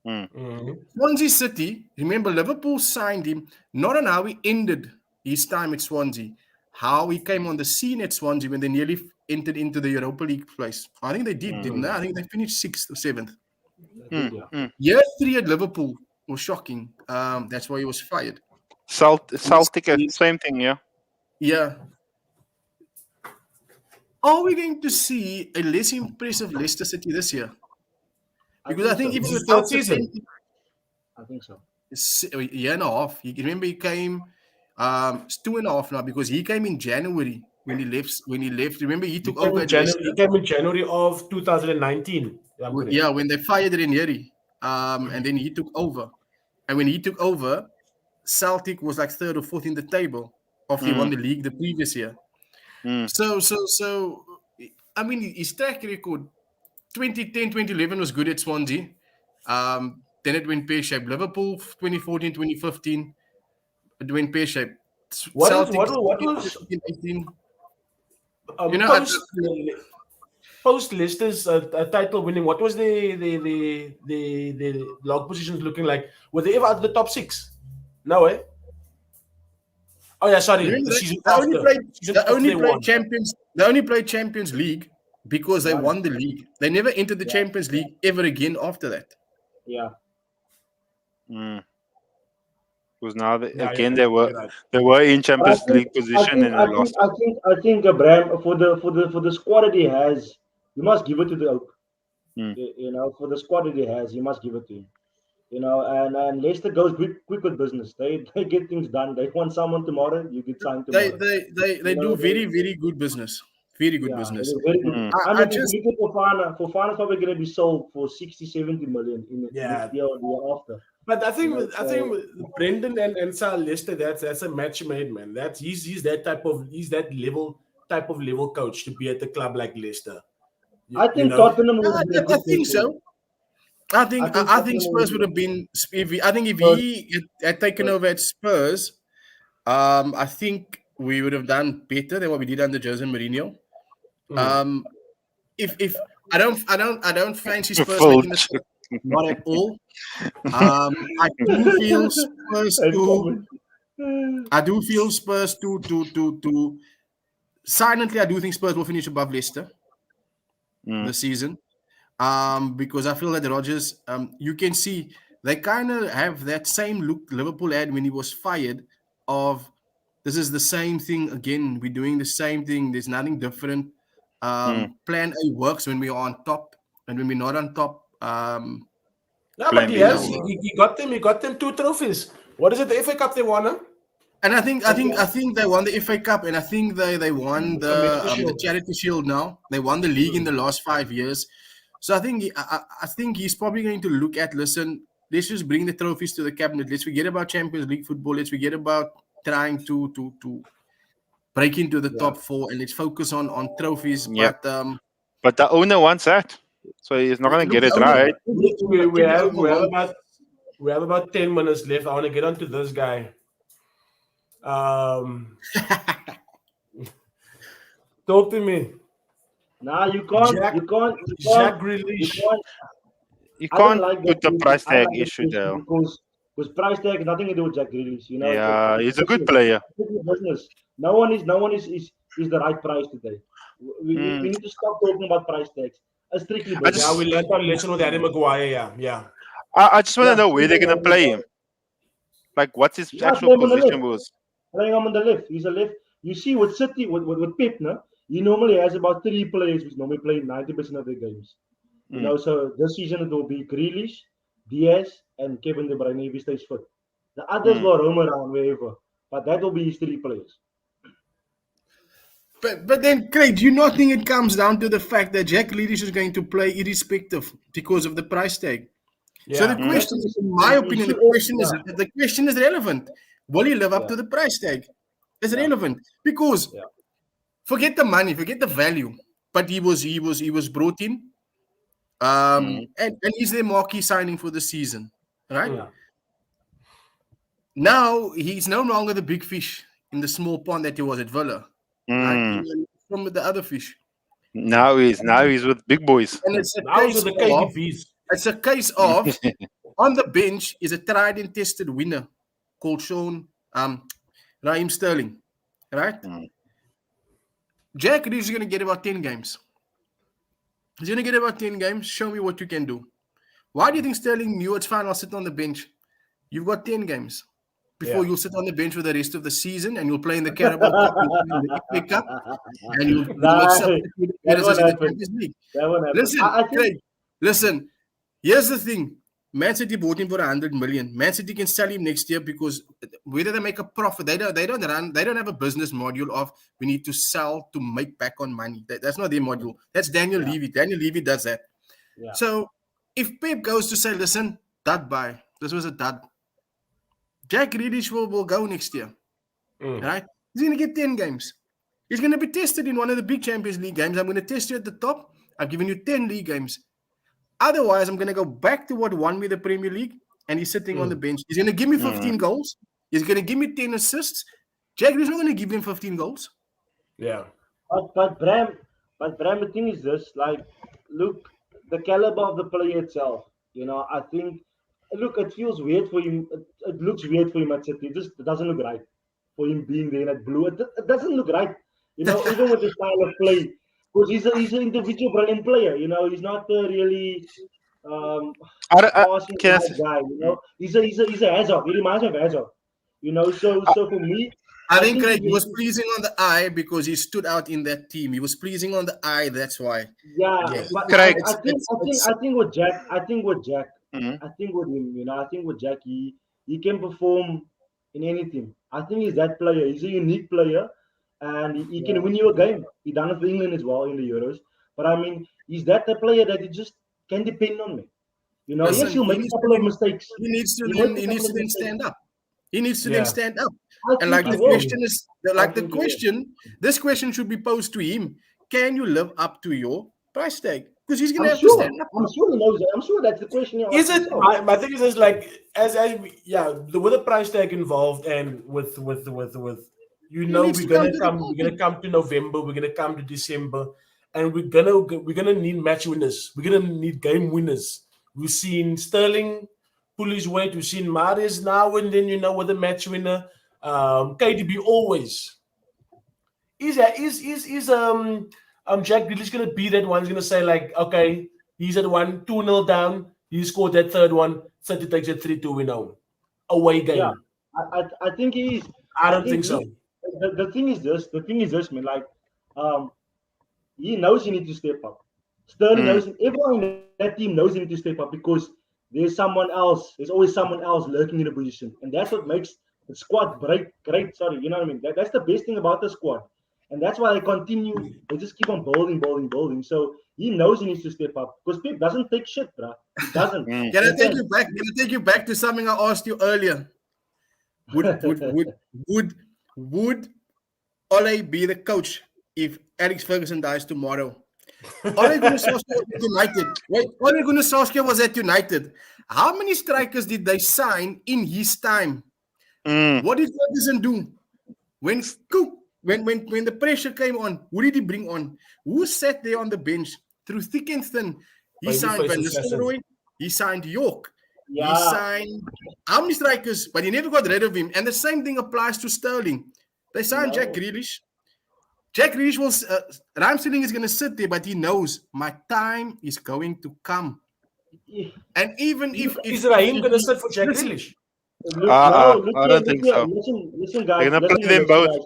Swansea City, remember Liverpool signed him not on how he ended his time at Swansea, how he came on the scene at Swansea when they nearly entered into the Europa League place. I think they did, didn't they? I think they finished 6th or 7th. Year 3 at Liverpool was shocking. That's why he was fired. Celtic, same thing, yeah. Yeah. Are we going to see a less impressive Leicester City this year? Because I think even without season, I think so. A year and a half. You remember he came. It's 2.5 now because he came in January when he left. Remember he took over. He came in January of 2019. Yeah, when they fired Ranieri, and then he took over. And when he took over, Celtic was like 3rd or 4th in the table after he won the league the previous year. So I mean, his track record 2010, 2011 was good at Swansea. Then it went pear-shaped. Liverpool 2014, 2015 it went pear-shaped. What Celtic, was 2018. Post Leicester's title winning? What was the log positions looking like? Were they ever out of the top 6? No way. Oh yeah, sorry. They only played Champions League because they won the league. They never entered the Champions League ever again after that. Yeah. Because now they were in Champions League position and they lost. I think Abraham for the squad that he has, you must give it to the Oak. For the squad that he has, you must give it to him. And Leicester goes quick with business. They get things done. They want someone tomorrow, you get signed tomorrow. They do very, very good business. Very good Yeah, business. it was very good. Mm. I I mean, if just you look at Fofana's probably going to be sold for 60, 70 million in the Yeah. next year or the year after. But I think You know, I think with Brendan and Sal Lester, that's a match made, man. That's he's that level coach to be at a club like Leicester. I You think know? Tottenham would have been a I good fit think for him. so. I think Tottenham Spurs would would have been I think if Spurs, he had taken Spurs. over at Spurs, I think we would have done better than what we did under Jose Mourinho. Um, if I don't fancy Spurs making the Filch. top, not at all. I do feel Spurs And to comment. I do feel Spurs to silently I do think Spurs will finish above Leicester Mm. this season. Because I feel that the Rodgers, you can see they kind of have that same look Liverpool had when he was fired. Of this is the same thing again. We're doing the same thing. There's nothing different. Mm. Plan A works when we're on top, and when we're not on top, No, but Plan he B has don't work. he got them 2 trophies. What is it? The FA Cup they won, huh? and I think they won the FA Cup, and I think they won Community the Shield. Charity Shield. Now they won the league in the last 5 years. So I think I think he's probably going to look at let's just bring the trophies to the cabinet. Let's forget about Champions League football. Let's forget about trying to break into the top four, and let's focus on trophies. Yeah. But But the owner wants that, so he's not going to look, get it the owner- right. We have about 10 minutes left. I want to get on to this guy. Talk to me. Nah, you can't. Jack- You can't. Jack You Grealish. can't. You I don't can't like put that the question. price I tag like that issue question there. because price tag has nothing to do with Jack Grealish. You know. Yeah, it's he's a good business. player. It's business. No one is the right price today. We need to stop talking about price tags. It's strictly I business. Yeah, just- we learned our lesson with Harry Maguire. Yeah. I just want to Yeah, know where they're going to play him. Like, what's his Yeah, actual play him on the position left. was? Playing him on the left. He's a left. You see, with City, with Pep, no? He normally has about 3 players which normally play 90% of their games. You know, so this season it will be Grealish, Diaz, and Kevin De Bruyne if he stays fit. The others will roam around wherever, but that will be his 3 players. But then, Craig, do you not think it comes down to the fact that Jack Grealish is going to play irrespective because of the price tag? Yeah. So the question is, in my opinion, the question is relevant. Will he live up to the price tag? It's relevant because forget the money, forget the value, but he was brought in, and he's their marquee signing for the season, right? Yeah. Now he's no longer the big fish in the small pond that he was at Villa, right? From the other fish. Now he's with big boys. And it's a Now case the of KDVs. It's a case of on the bench is a tried and tested winner called Raheem Sterling, right? Jack Grealish is going to get about 10 games. He's going to get about 10 games. Show me what you can do. Why do you think Sterling knew it's fine? I'll sit on the bench. You've got 10 games before you'll sit on the bench for the rest of the season, and you'll play in the Carabao Cup, you'll play in the FA Cup, and you'll accept the Champions League. That won't happen. Listen, I think Craig, listen. Here's the thing. Man City bought him for 100 million. Man City can sell him next year because whether they make a profit, they don't have a business module of we need to sell to make back on money. That's not their module. That's Daniel Levy. Daniel Levy does that. Yeah. So if Pep goes to say, listen, dud buy. This was a dud. Jack Grealish will go next year. Right? He's going to get 10 games. He's going to be tested in one of the big Champions League games. I'm going to test you at the top. I've given you 10 league games. Otherwise, I'm going to go back to what won me the Premier League, and he's sitting on the bench. He's going to give me 15 goals. He's going to give me 10 assists. Jack Grealish is not going to give him 15 goals. Yeah. But Bram, the thing is this, like, look, the caliber of the player itself, you know, I think, look, it feels weird for him. It looks weird for him at City. It just doesn't look right for him being there in that blue. It doesn't look right, you know, even with the style of play. Because he's an individual brilliant player, you know. He's not really passing guy, you know. He's a Hazard. He reminds me of Hazard, you know. So for me, I think Craig, he was pleasing on the eye because he stood out in that team. He was pleasing on the eye. That's why. Yeah. But Correct. I think with Jack, I think with him, you know, I think with Jack, he can perform in anything. I think he's that player. He's a unique player. and he can win you a game. He done it for England as well in the Euros. But I mean, he's that the player that you just can depend on me. You know, yes, Listen, he'll make a couple of mistakes. he needs to He then makes a he needs couple to of then mistakes. stand up. He needs to Yeah. then stand up. I And think like he the will. question is, like the think he will. question, this question should be posed to him: can you live up to your price tag? Because he's gonna I'm have to sure. stand up. I'm sure he knows that. I'm sure that's the question he asked Is it himself. my thing is just like as we, yeah, with the price tag involved and with He needs we're to come gonna to the come party. we're gonna come to November, we're gonna come to December, and we're gonna need match winners. We're gonna need game winners. We've seen Sterling pull his weight. We've seen Mahrez now and then, with a match winner. KDB always. Is Jack Grealish gonna be that one? He's gonna say like, okay, he's at 2-0 down. He scored that third one. City takes a 3-2 win home. Away game. Yeah, I think he is. I don't think so. The thing is this. The thing is this, man. Like, he knows he needs to step up. Sterling knows. Everyone in that team knows he needs to step up because there's someone else. There's always someone else lurking in the position, and that's what makes the squad great. Sorry, you know what I mean. That's the best thing about the squad, and that's why they continue. They just keep on building. So he knows he needs to step up because Pep doesn't take shit, bro. He doesn't. Can I take you back? Can I take you back to something I asked you earlier? Would Ole be the coach if Alex Ferguson dies tomorrow? Ole Gunnar Solskjaer was at United. Wait, Ole Gunnar Solskjaer was at United. How many strikers did they sign in his time? What did Ferguson do? When the pressure came on, who did he bring on? Who sat there on the bench through thick and thin? He signed Van Nistelrooy. He signed York. Yeah. He signed how many strikers? But he never got rid of him. And the same thing applies to Sterling. They signed Jack Grealish. Jack Grealish was Raheem Sterling is going to sit there, but he knows my time is going to come. And even if is Raheem going to sit for Jack Grealish? I don't think so. Listen, guys. They're gonna play them both. Guys.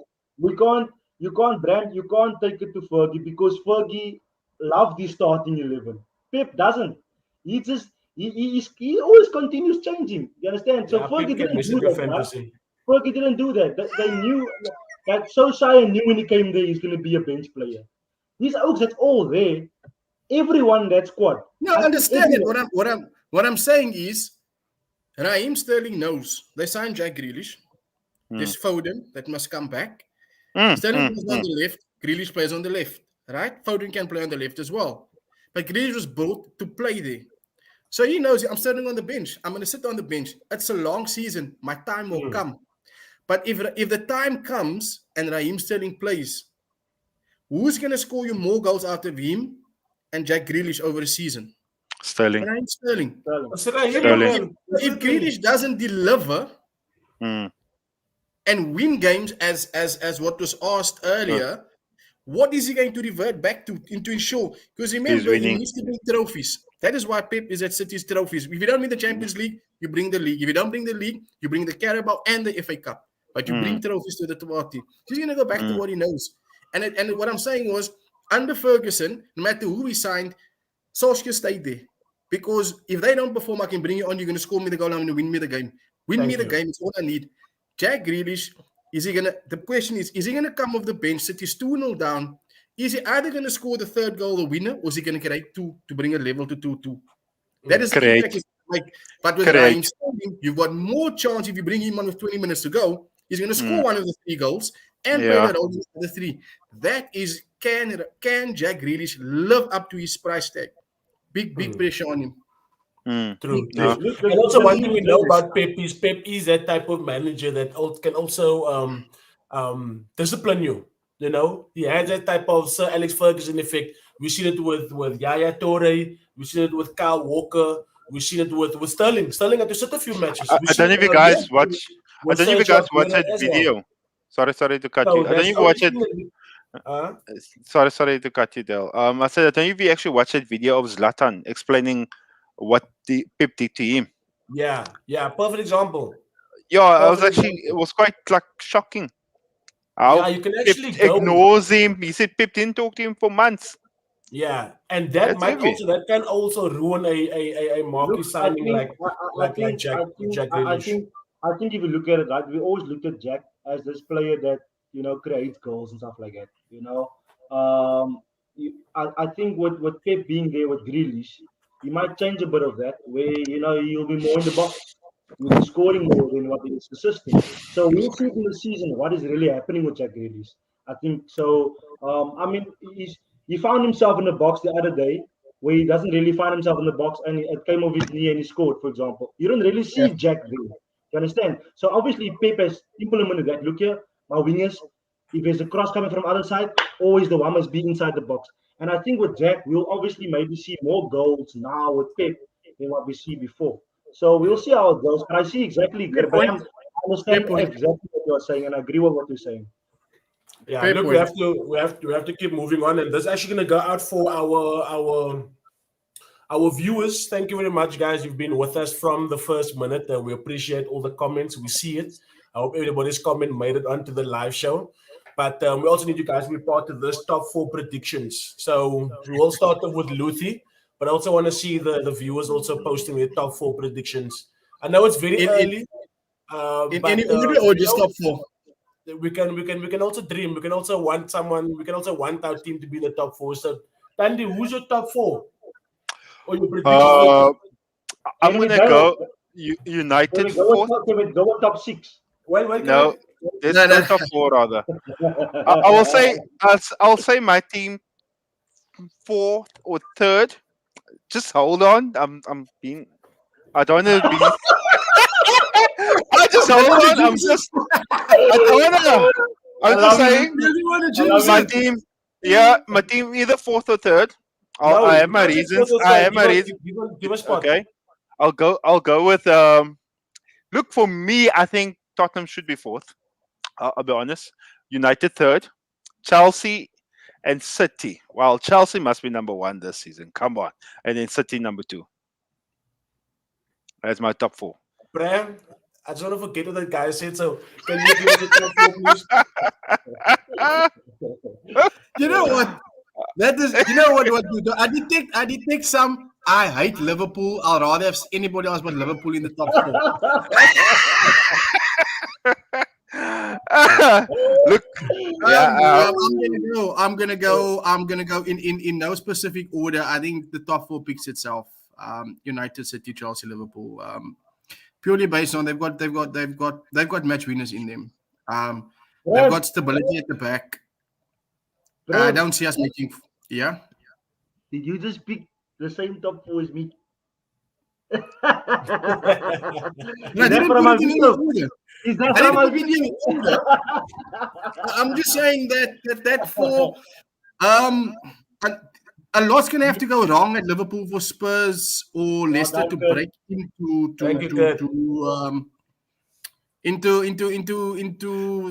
You can't take it to Fergie because Fergie loved the starting 11. Pep doesn't. He always continues changing. You understand? So Fergie didn't do that. Fergie didn't do that. They knew that Solskjaer knew when he came there he's going to be a bench player. These oaks, that's all there. Everyone in that squad. No, I understand it. What I'm saying is, Raheem Sterling knows they signed Jack Grealish. There's Foden that must come back. Sterling plays on the left. Grealish plays on the left. Right? Foden can play on the left as well. But Grealish was built to play there. So he knows I'm sitting on the bench. I'm going to sit on the bench. It's a long season. My time will come. But if the time comes and Raheem Sterling plays, who's going to score you more goals out of him and Jack Grealish over a season? Sterling. Raheem Sterling. Sterling. If Grealish doesn't deliver and win games as what was asked earlier, what is he going to revert back to ensure? Because remember, he needs to bring trophies. That is why Pep is at City's trophies. If you don't win the Champions League, you bring the league. If you don't bring the league, you bring the Carabao and the FA Cup. But you bring trophies to the party. He's going to go back to what he knows. And what I'm saying was, under Ferguson, no matter who he signed, Solskjaer stayed there. Because if they don't perform, I can bring you on. You're going to score me the goal. I'm going to win me the game. Win me the game. It's all I need. Jack Grealish, the question is he going to come off the bench, City's 2-0 down? Is he either going to score the third goal, the winner, or is he going to create 2 to bring a level to 2-2? That is correct. But with Raheem Sterling, you've got more chance if you bring him on with 20 minutes to go. He's going to score one of the 3 goals and play that all the 3. That is, can Jack Grealish live up to his price tag? Big pressure on him. True. And also one thing we know about Pep is that type of manager that can also discipline you. You know, he has that type of Sir Alex Ferguson effect. We've seen it with Yaya Toure. We've seen it with Kyle Walker. We've seen it with Sterling. Sterling had to sit a few matches. I don't know if you guys watch. I don't know if you guys watch that video. Sorry to cut you. I don't know if you watch it. Sorry to cut you, Del. I said I don't know if you actually watched that video of Zlatan explaining what the Pep did to him. Yeah, perfect example. Yeah, it was quite like shocking. How you can actually Pep ignores him. He said Pep didn't talk to him for months. Yeah, and that can also ruin a marquee signing like Jack Grealish. I think if you look at it, right, we always look at Jack as this player that creates goals and stuff like that. I think with Pep being there with Grealish, he might change a bit of that, where he'll be more in the box, he'll be scoring more than what he is assisting. So we'll see in the season what is really happening with Jack Grealish. I think so. I mean, he found himself in the box the other day, where he doesn't really find himself in the box, and it came off his knee and he scored, for example. You don't really see Jack there. You understand? So obviously Pep has implemented that. Look here, my wingers, if there's a cross coming from the other side, always the one must be inside the box. And I think with Jack, we'll obviously maybe see more goals now with Pep than what we see before. So we'll see how it goes. But I see exactly, Graham, I understand exactly what you're saying, and I agree with what you're saying. Yeah, Fair look, point. we have to keep moving on, and this is actually going to go out for our viewers. Thank you very much, guys. You've been with us from the first minute. We appreciate all the comments. We see it. I hope everybody's comment made it onto the live show. But we also need you guys to be part of this top 4 predictions. So we will start off with Luthi, but I also want to see the viewers also posting their top 4 predictions. I know it's very early. In but, any order or just top 4? We can also dream. We can also want our team to be in the top 4. So Tandy, who's your top 4? Or your predictions? I'm gonna go United fourth. Can we go with top 6? Well, No, there's no top 4 rather. I will say I'll say my team 4th or 3rd. Just hold on. I don't want to be. I just hold on. I'm just saying my team. Yeah, my team either 4th or 3rd. I have my reasons. Give a spot. Okay, I'll go with. Look, for me, I think Tottenham should be 4th. I'll be honest. United 3rd, Chelsea and City. Well, Chelsea must be number 1 this season. Come on, and then City number 2. That's my top 4. Bram, I just want to forget what that guy said. So can you give us a top 4, please? You know what? That is, you know what you do. I detect some. I hate Liverpool. I'll rather have anybody else but Liverpool in the top 4. Look, I'm gonna go in no specific order. I think the top 4 picks itself. United, City, Chelsea, Liverpool. Purely based on they've got match winners in them. They've got stability at the back. I don't see us making. Yeah. Did you just pick the same top 4 as me? No, I didn't put it in any order. Is that from my video? I'm just saying that 4. A lot's gonna have to go wrong at Liverpool for Spurs or Leicester to break into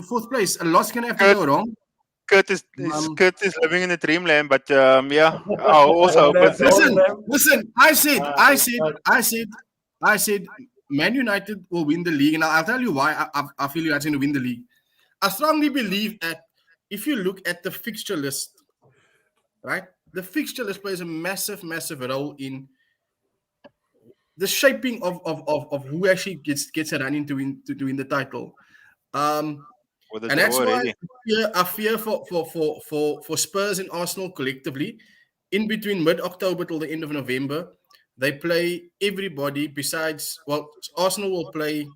4th place. A lot's gonna have to go wrong. Kurt is living in a dreamland, but yeah. Also, listen. I said, Man United will win the league, and I'll tell you why. I feel United's going to win the league. I strongly believe that if you look at the fixture list, right, the fixture list plays a massive role in the shaping of who actually gets a run into win the title. And that's why I fear for Spurs and Arsenal collectively. In between mid-October till the end of November, they play everybody besides. Well, Arsenal will play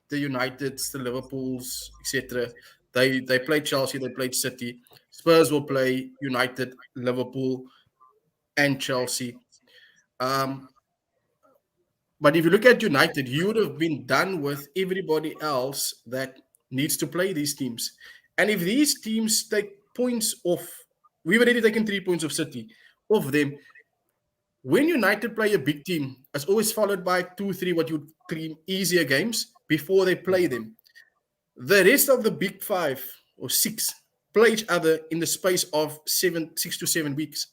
the Uniteds, the Liverpools, etc. They play Chelsea, they played City. Spurs will play United, Liverpool, and Chelsea. But if you look at United, you would have been done with everybody else that needs to play these teams. And if these teams take points off, we've already taken 3 points of City, off them. When United play a big team, it's always followed by 2-3 what you would claim easier games before they play them. The rest of the big 5 or 6 play each other in the space of 6 to 7 weeks,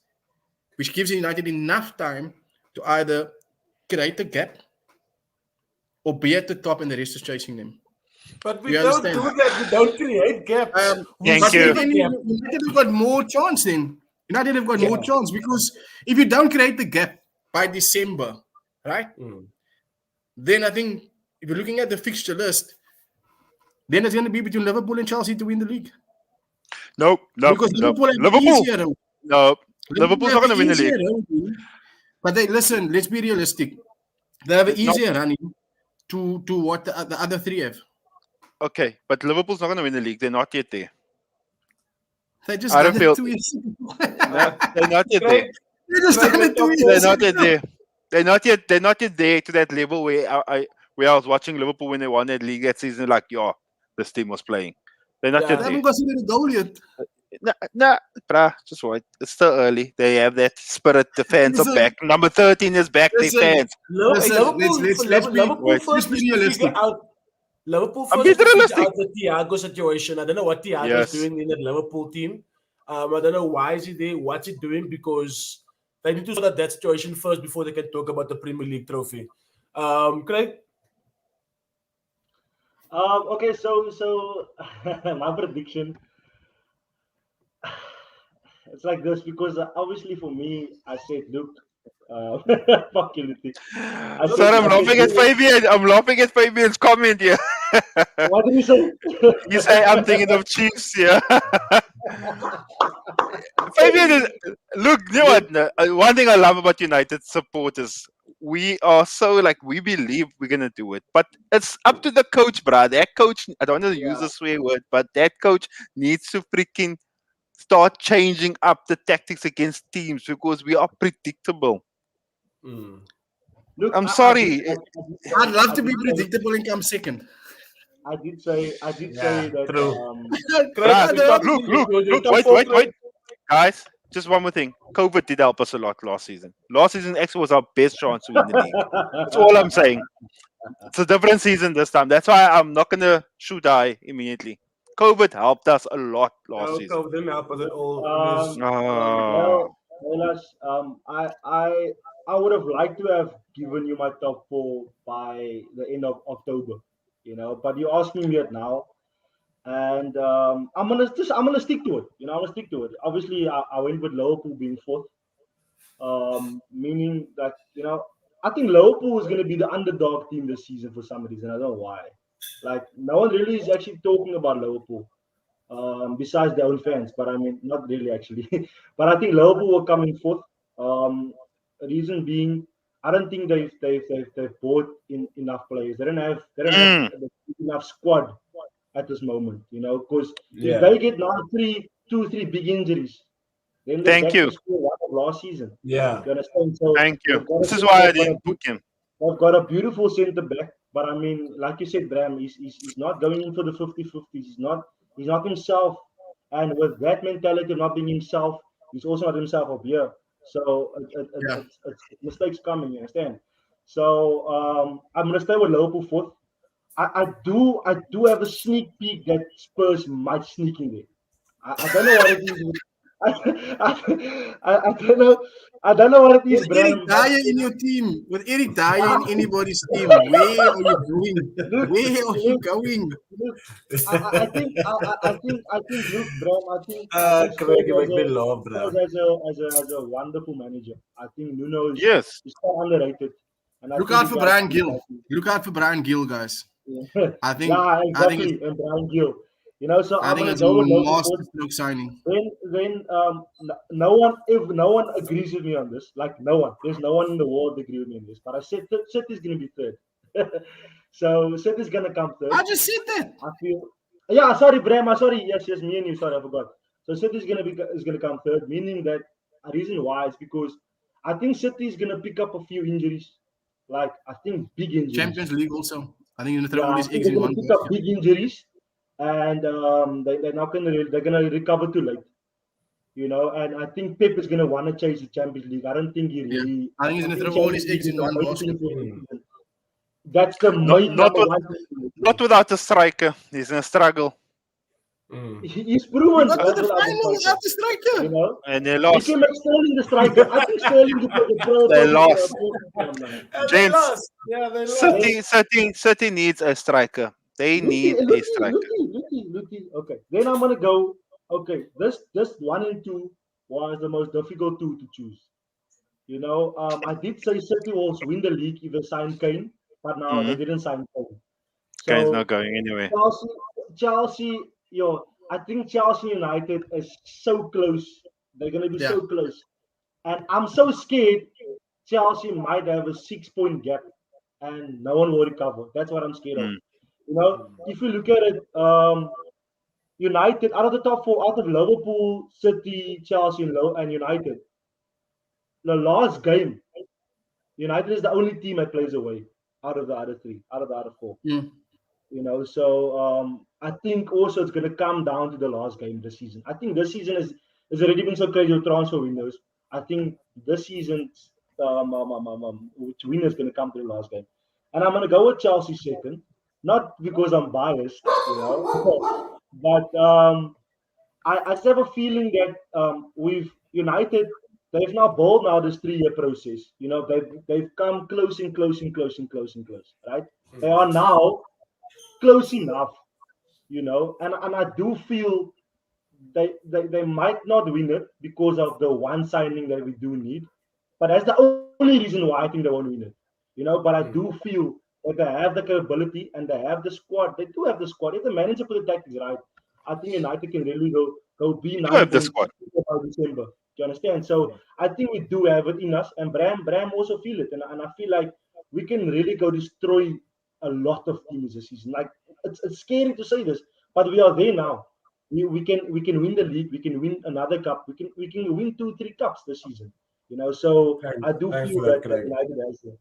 which gives United enough time to either create a gap or be at the top and the rest is chasing them. But we don't do that. We don't create gaps. Thank you. United have got more chance then. United have got more chance because if you don't create the gap by December, right? Then I think if you're looking at the fixture list, then it's going to be between Liverpool and Chelsea to win the league. Nope. Because Liverpool have the Liverpool. easier road. No, Liverpool's not going to win the league. Road, but listen, let's be realistic. They have an easier running to what the other three have. Okay, but Liverpool's not going to win the league. They're not yet there. They just I don't done feel- it 2 years ago. No, they're not yet there. They just done it 2 They're years not yet ago. there. They're not yet there to that level where I was watching Liverpool when they won that league that season. Like, this team was playing. They're not Yeah. They yet haven't there. considered a goal yet. Nah, bruh, just wait. It's still early. They have that spirit. The fans are Listen. back. Number 13 is back. They Listen. fans. Listen, Liverpool, let's be- Liverpool wait, first let's be needs to figure realistic. out. Liverpool I'm first needs to being figure realistic. out the Thiago situation. I don't know what Thiago Yes. is doing in that Liverpool team. I don't know why is he there. What's he doing? Because they need to sort out that situation first before they can talk about the Premier League trophy. Craig? Okay, so my prediction. It's like this because obviously for me, I said, look, fuck you, Luthi. Sorry, I'm laughing at Fabian. I'm laughing at Fabian's comment here. What did you say? You say I'm thinking of Chiefs, yeah. Fabian is look. You know what? One thing I love about United supporters, we are so like we believe we're gonna do it, but it's up to the coach, bruh. That coach, I don't want to use a swear word, but that coach needs to freaking start changing up the tactics against teams because we are predictable. Look, I'm sorry. I'd love to be predictable and come second. I did say that. true. Bruh, look, wait. Guys, just one more thing. COVID did help us a lot last season. Last season actually was our best chance to win the league. That's all I'm saying. It's a different season this time. That's why I'm not gonna shoot high immediately. COVID helped us a lot last season. COVID didn't help us at all. I would have liked to have given you my top 4 by the end of October, but you're asking me it now, and I'm gonna stick to it. I'm gonna stick to it. Obviously, I went with Liverpool being 4th, meaning that I think Liverpool is gonna be the underdog team this season for some reason. I don't know why. Like no one really is actually talking about Liverpool. Besides their own fans, but I mean, not really actually. But I think Liverpool will come in 4th. Reason being, I don't think they've bought enough players. They don't have enough squad at this moment. Because if they get now 3 big injuries, then Thank you. The score of last season. Yeah. You understand? So Thank you. they've got This a- is why I they've got didn't a- book him. They've got a beautiful centre back, but I mean, like you said, Bram, he's not going in for the 50-50s. He's not himself. And with that mentality of not being himself, he's also not himself up here. So it's mistakes coming, you understand? So I'm gonna stay with Liverpool 4th. I do have a sneak peek that Spurs might sneak in there. I don't know what it is. I don't know what it is, With Eric Bram. Dyer in your team, with Eric Dyer in anybody's team, where are you going? Where are you going? I think, look, Bram. I think Craig, you Spurs make me laugh, bro. as a wonderful manager. I think Nuno is Yes. quite underrated. And I Look think out he for does Brian it Gill. exactly. Look out for Brian Gill, guys. I think Yeah, I think exactly. And Brian Gill. So I I'm think gonna it's a go with Liverpool. master stroke signing. Then no one agrees with me on this. Like no one. There's no one in the world agree with me on this. But I said City's gonna be 3rd. So City's gonna come 3rd. I just said that. I feel. Yeah, sorry, Brahma. Sorry, yes, me and you. Sorry, I forgot. So City is gonna come 3rd, meaning that a reason why is because I think City is gonna pick up a few injuries, like I think big injuries. Champions League also. I think you're gonna throw Yeah, all I these think eggs they're in gonna one pick up basket. big injuries, and they're not they're gonna recover too late. And I think Pep is gonna want to chase the Champions League. I don't think he Yeah. really. I think he's gonna think throw all Champions his eggs League in is the one main basket. thing for the season. That's the main Not number with- one thing. Not without a striker. He's gonna struggle. He's We proven. got to the without a final striker. without the striker. And they He lost. can make Sterling the striker. I think Sterling the They lost. And James, they lost. Yeah, they lost. City needs a striker. They need a striker. Luki. Okay, then I'm gonna go. Okay, this 1 and 2 was the most difficult two to choose. I did say City will win the league if they sign Kane, but now they didn't sign Kane. Kane's So not going anywhere. Chelsea, I think Chelsea United is so close. They're gonna be so close, and I'm so scared. Chelsea might have a 6 point gap, and no one will recover. That's what I'm scared of. Mm. If you look at it, United out of the top four, out of Liverpool, City, Chelsea, and United, the last game, United is the only team that plays away out of the other three, out of the other four. So I think also it's going to come down to the last game this season. I think this season has already been so crazy with transfer windows. I think this season's which winner is going to come to the last game, and I'm going to go with Chelsea second, not because I'm biased, but I just have a feeling that with United, they've now bowled now this 3-year process. They've come close, right? They are now close enough, and I do feel they might not win it because of the one signing that we do need. But that's the only reason why I think they won't win it. But I do feel that they have the capability and they have the squad. They do have the squad. If the manager for the tactics right, I think United can really go be You have the 9 squad. by December. Do you understand? So I think we do have it in us, and Bram also feel it, and I feel like we can really go destroy a lot of teams this season. Like it's scary to say this, but we are there now. We can win the league. We can win another cup. We can win 2-3 cups this season. So I do feel that United has it.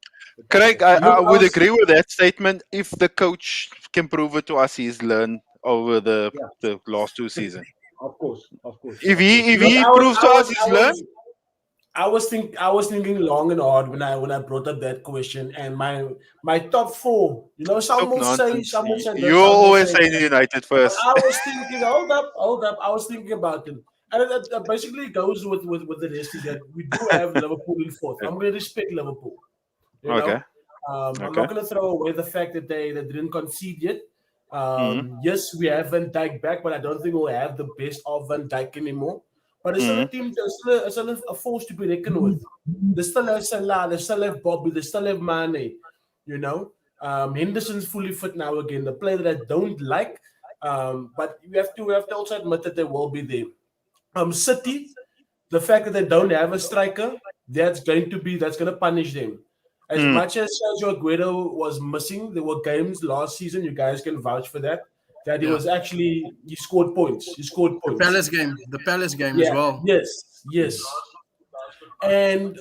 Craig, I would agree with that statement if the coach can prove it to us he's learned over the last 2 seasons. Of course. If he proves to us he's learned. I was thinking long and hard when I brought up that question, and my top 4. Some will say. You always say United first. I was thinking, hold up. I was thinking about it, and that basically goes with the rest is that we do have Liverpool in 4th. I'm going to respect Liverpool. Okay. I'm not going to throw away the fact that they didn't concede yet. Yes, we have Van Dijk back, but I don't think we'll have the best of Van Dijk anymore. But it's still a team, it's still a force to be reckoned with. They still have Salah, they still have Bobby, they still have Mane. Henderson's fully fit now again. The player that I don't like, but we have to also admit that they will be there. City, the fact that they don't have a striker, that's going to punish them. As much as Sergio Aguero was missing, there were games last season. You guys can vouch for that. That he scored points. The Palace game as well. Yes. And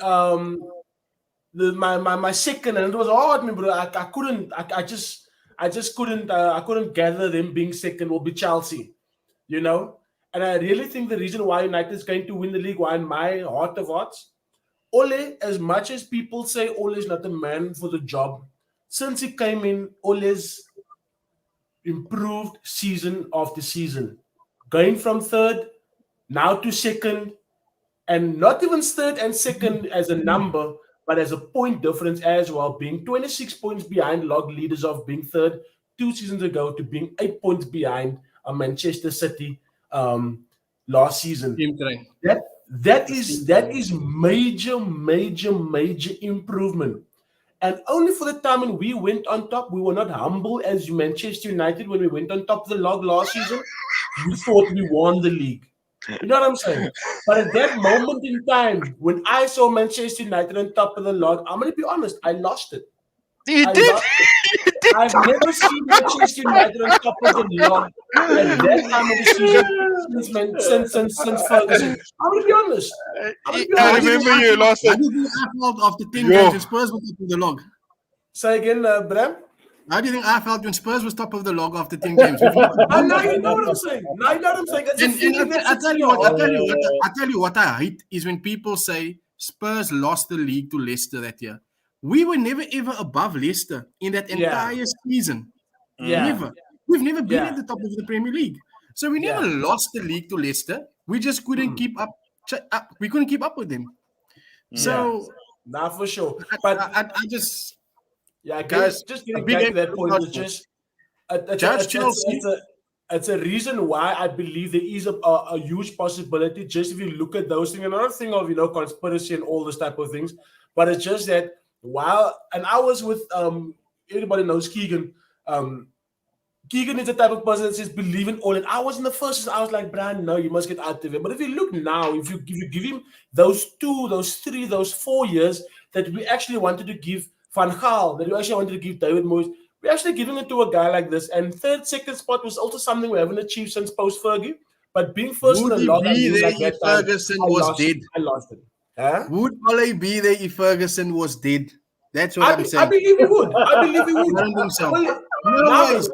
my second, and it was hard, me, bro. I just couldn't gather them being second will be Chelsea, And I really think the reason why United is going to win the league, why in my heart of hearts, Ole, as much as people say Ole is not the man for the job, since he came in, Ole's improved season after season, going from 3rd now to 2nd, and not even 3rd and 2nd as a number, but as a point difference as well, being 26 points behind log leaders of being 3rd 2 seasons ago to being 8 points behind Manchester City last season. That is major improvement. And only for the time when we went on top, we were not humble as Manchester United when we went on top of the log last season. We thought we won the league. You know what I'm saying? But at that moment in time, when I saw Manchester United on top of the log, I'm going to be honest, I lost it. You did. I've never seen Manchester United on top of the log at that time of the season since Ferguson. I'm going to be honest. I remember you lost it. How do you think I felt after 10 games when Spurs were top of the log? Say again, Bram? How do you think I felt when Spurs was top of the log after 10 games? Now you know what I'm saying. I tell you what I hate is when people say Spurs lost the league to Leicester that year. We were never ever above Leicester in that entire season. Never. We've never been at the top of the Premier League. So we never lost the league to Leicester. We just couldn't keep up. We couldn't keep up with them. So, not for sure. But I just, guys, just getting back to that point is just it's a reason why I believe there is a huge possibility. Just if you look at those things, another thing of conspiracy and all this type of things, but it's just that and I was with everybody knows Keegan. Keegan is the type of person that says believe in all. And I was in the first. I was like, Brian, no, you must get out of him. But if you look now, if you give him those 2, those 3, those 4 years that we actually wanted to give Van Gaal, that we actually wanted to give David Moyes, we're actually giving it to a guy like this. And third, second spot was also something we haven't achieved since post Fergie. But being first in Would the he lot, I be mean, there like if that time, Ferguson was dead? I lost it. Huh? Would Ole be there if Ferguson was dead? That's what I'm I saying. believe he would. I believe he would. I don't think so. Ole, No now, ways.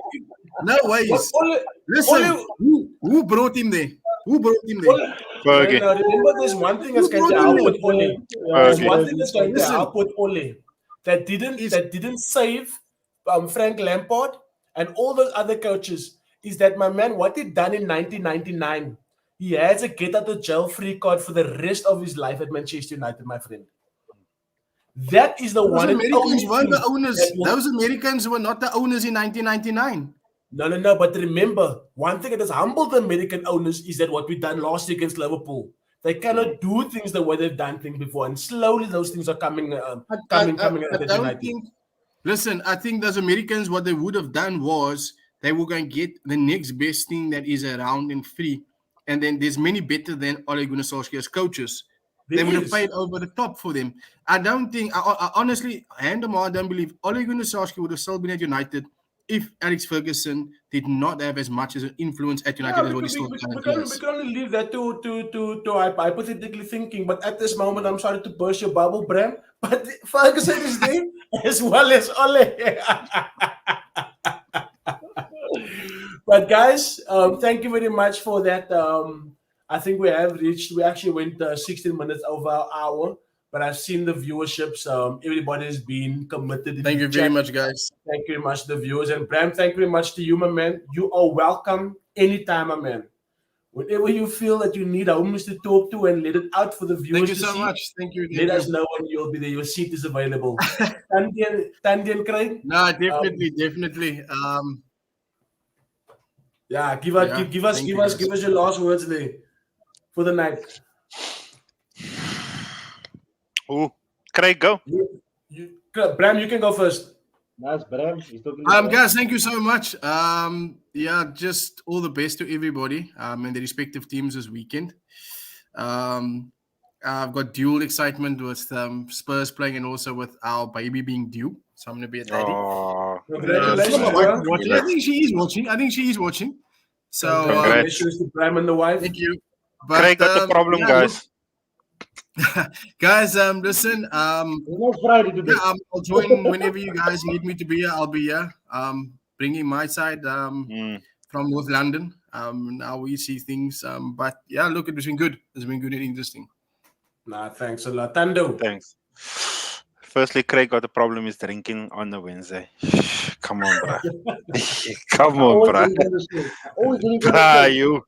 No ways. Ole, Listen, Ole, who brought him there? Who brought him there? Ole, Fergie. no, remember, there's one thing that's Who going to brought him help with there? Ole. There's Fergie. one thing that's going to Listen. help with Ole that didn't save Frank Lampard and all those other coaches is that, my man, what he done in 1999, he has a get out of jail free card for the rest of his life at Manchester United, my friend. That is the Those one and Americans only weren't the thing owners. that will- Those Americans were not the owners in 1999. No. But remember, one thing that has humbled the American owners is that what we done last year against Liverpool. They cannot do things the way they've done things before, and slowly those things are coming I at don't United. think. Listen, I think those Americans, what they would have done was they were going to get the next best thing that is around and free. And then there's many better than Ole Gunnar Solskjaer as coaches. They would have paid over the top for them. I don't think, I honestly, hand them all, I don't believe Ole Gunnar Solskjaer would have still been at United if Alex Ferguson did not have as much as an influence at United as what he still we currently can has. only leave that to hypothetically thinking. But at this moment, I'm sorry to burst your bubble, Bram. But Ferguson is there as well as Ole. But guys, thank you very much for that. I think we actually went 16 minutes over our hour, but I've seen the viewerships. Everybody has been committed. in Thank the you very chat. much, guys. Thank you very much to the viewers. And Bram, thank you very much to you, my man. You are welcome anytime, my man. Whenever you feel that you need a homies to talk to and let it out for the viewers Thank you to so see, much. Thank you. let us know when you'll be there. Your seat is available. Tandy and Craig? No, definitely. Yeah, give us your last words there for the night. Ooh, Craig, go. Bram, you can go first. Nice, Bram. He's talking to Guys, thank you so much. Just all the best to everybody and the respective teams this weekend. I've got dual excitement with Spurs playing and also with our baby being due. So I'm going to be a daddy. Oh, Congratulations, My bro. wife is watching. I think she is watching. So Congratulations to Bram and the wife. thank you. But, Craig got the problem, guys. Guys, listen. It's not Friday today. I'll join whenever you guys need me to be here. I'll be here. Bringing my side from North London. Now we see things. But yeah, look, it's been good. It's been good and interesting. Nah, thanks a lot. Tando. Thanks. Firstly, Craig got the problem is drinking on the Wednesday. Come on, bro. Come on, bro. Bruh, you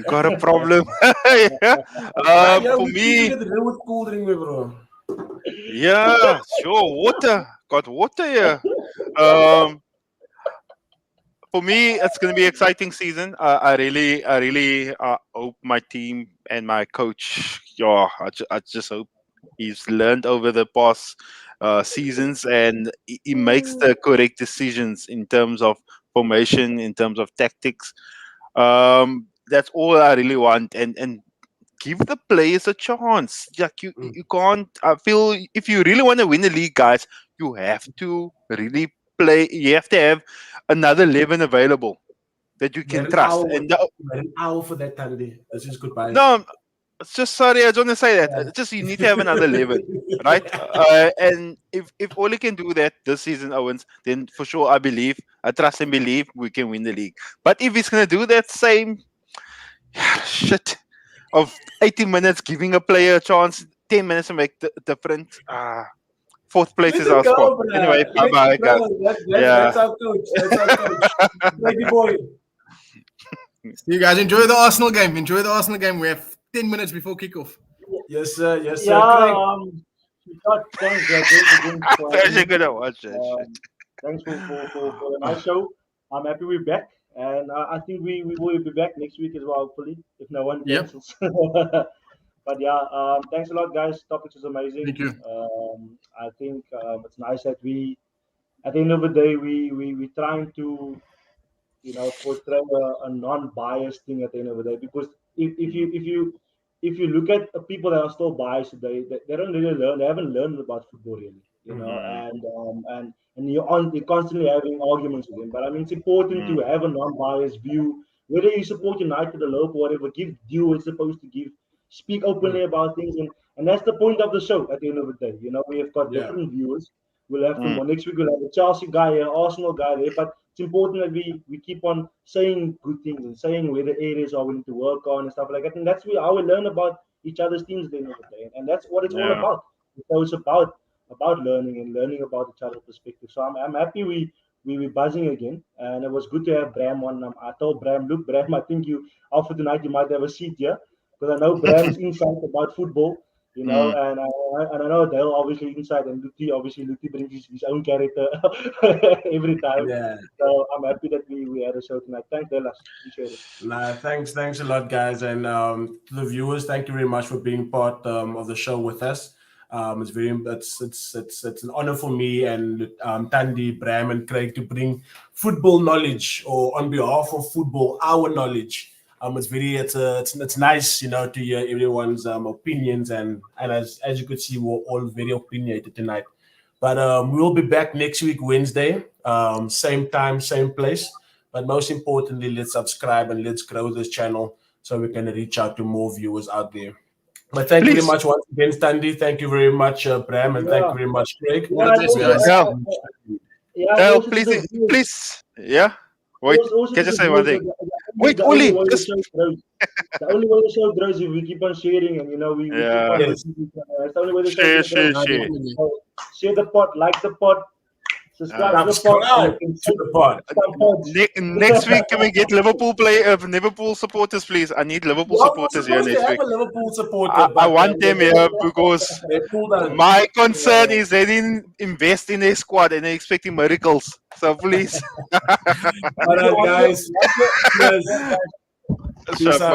got a problem. For me, Cool drink, bro. yeah, sure, water. Got water here. For me, it's going to be an exciting season. I really hope my team and my coach, I just hope he's learned over the past seasons and he makes the correct decisions in terms of formation, in terms of tactics. That's all I really want. And give the players a chance. Like you can't. I feel if you really want to win the league, guys, you have to really play. You have to have another 11 available that you can trust. An hour for that Tandy. This is goodbye. No, it's just sorry. I don't want to say that. It's just you need to have another 11, right? And if Ole can do that this season, Owens, then for sure I trust and believe we can win the league. But if he's gonna do that same shit of 80 minutes, giving a player a chance, 10 minutes to make the difference. Fourth place is our spot. Bro. Anyway, bye-bye, guys. That's our coach. Thank you, boy. You guys enjoy the Arsenal game. We have 10 minutes before kickoff. Yes, sir. Yeah, thanks, I'm actually gonna watch that shit. thanks for the nice show. I'm happy we're back, and I think we will be back next week as well, hopefully, if no one Yep. cancels. But yeah, thanks a lot, guys. Topics is amazing. Thank you. I think it's nice that we, at the end of the day, we trying to portray a non-biased thing at the end of the day. Because if you look at people that are still biased today, they don't really learn. They haven't learned about football really, and you're constantly having arguments with them. But I mean, it's important to have a non-biased view. Whether you support United or Liverpool, whatever, give due what it's supposed to give. Speak openly about things, and that's the point of the show. At the end of the day, we have got different viewers. We'll have to next week. We'll have a Chelsea guy here, Arsenal guy there, but it's important that we keep on saying good things and saying where the areas are we need to work on and stuff like that. And that's how we learn about each other's teams at the end of the day. And that's what it's all about. So it's about learning and learning about each other's perspective. So I'm happy we were buzzing again, and it was good to have Bram on. I told Bram, look, Bram, I think after tonight you might have a seat here because I know Bram's insight about football. And I know Dale obviously inside, and Luti brings his own character every time. Yeah. So I'm happy that we had a show tonight. Thanks, Dale. Appreciate it. Nah, thanks a lot, guys, and to the viewers, thank you very much for being part of the show with us. It's an honor for me and Tandy, Bram, and Craig to bring football knowledge, or on behalf of football, our knowledge. It's nice, to hear everyone's opinions, and as you could see, we're all very opinionated tonight. But we'll be back next week, Wednesday, same time, same place. But most importantly, let's subscribe and let's grow this channel so we can reach out to more viewers out there. But thank you very much once again, Stanley. Thank you very much, Bram, and thank you very much, Craig. Please. Yeah. Wait, can I just say one thing? Wait, Oli. The only way the show grows is if we keep on sharing, and we keep on that's the only way the show grows. Share the pod, like the pod, subscribe to the pod. Next week, can we get Liverpool supporters, please? I need Liverpool supporters here next week. I want them here because my concern is they didn't invest in their squad and they're expecting miracles. So please. All right, guys. Peace out.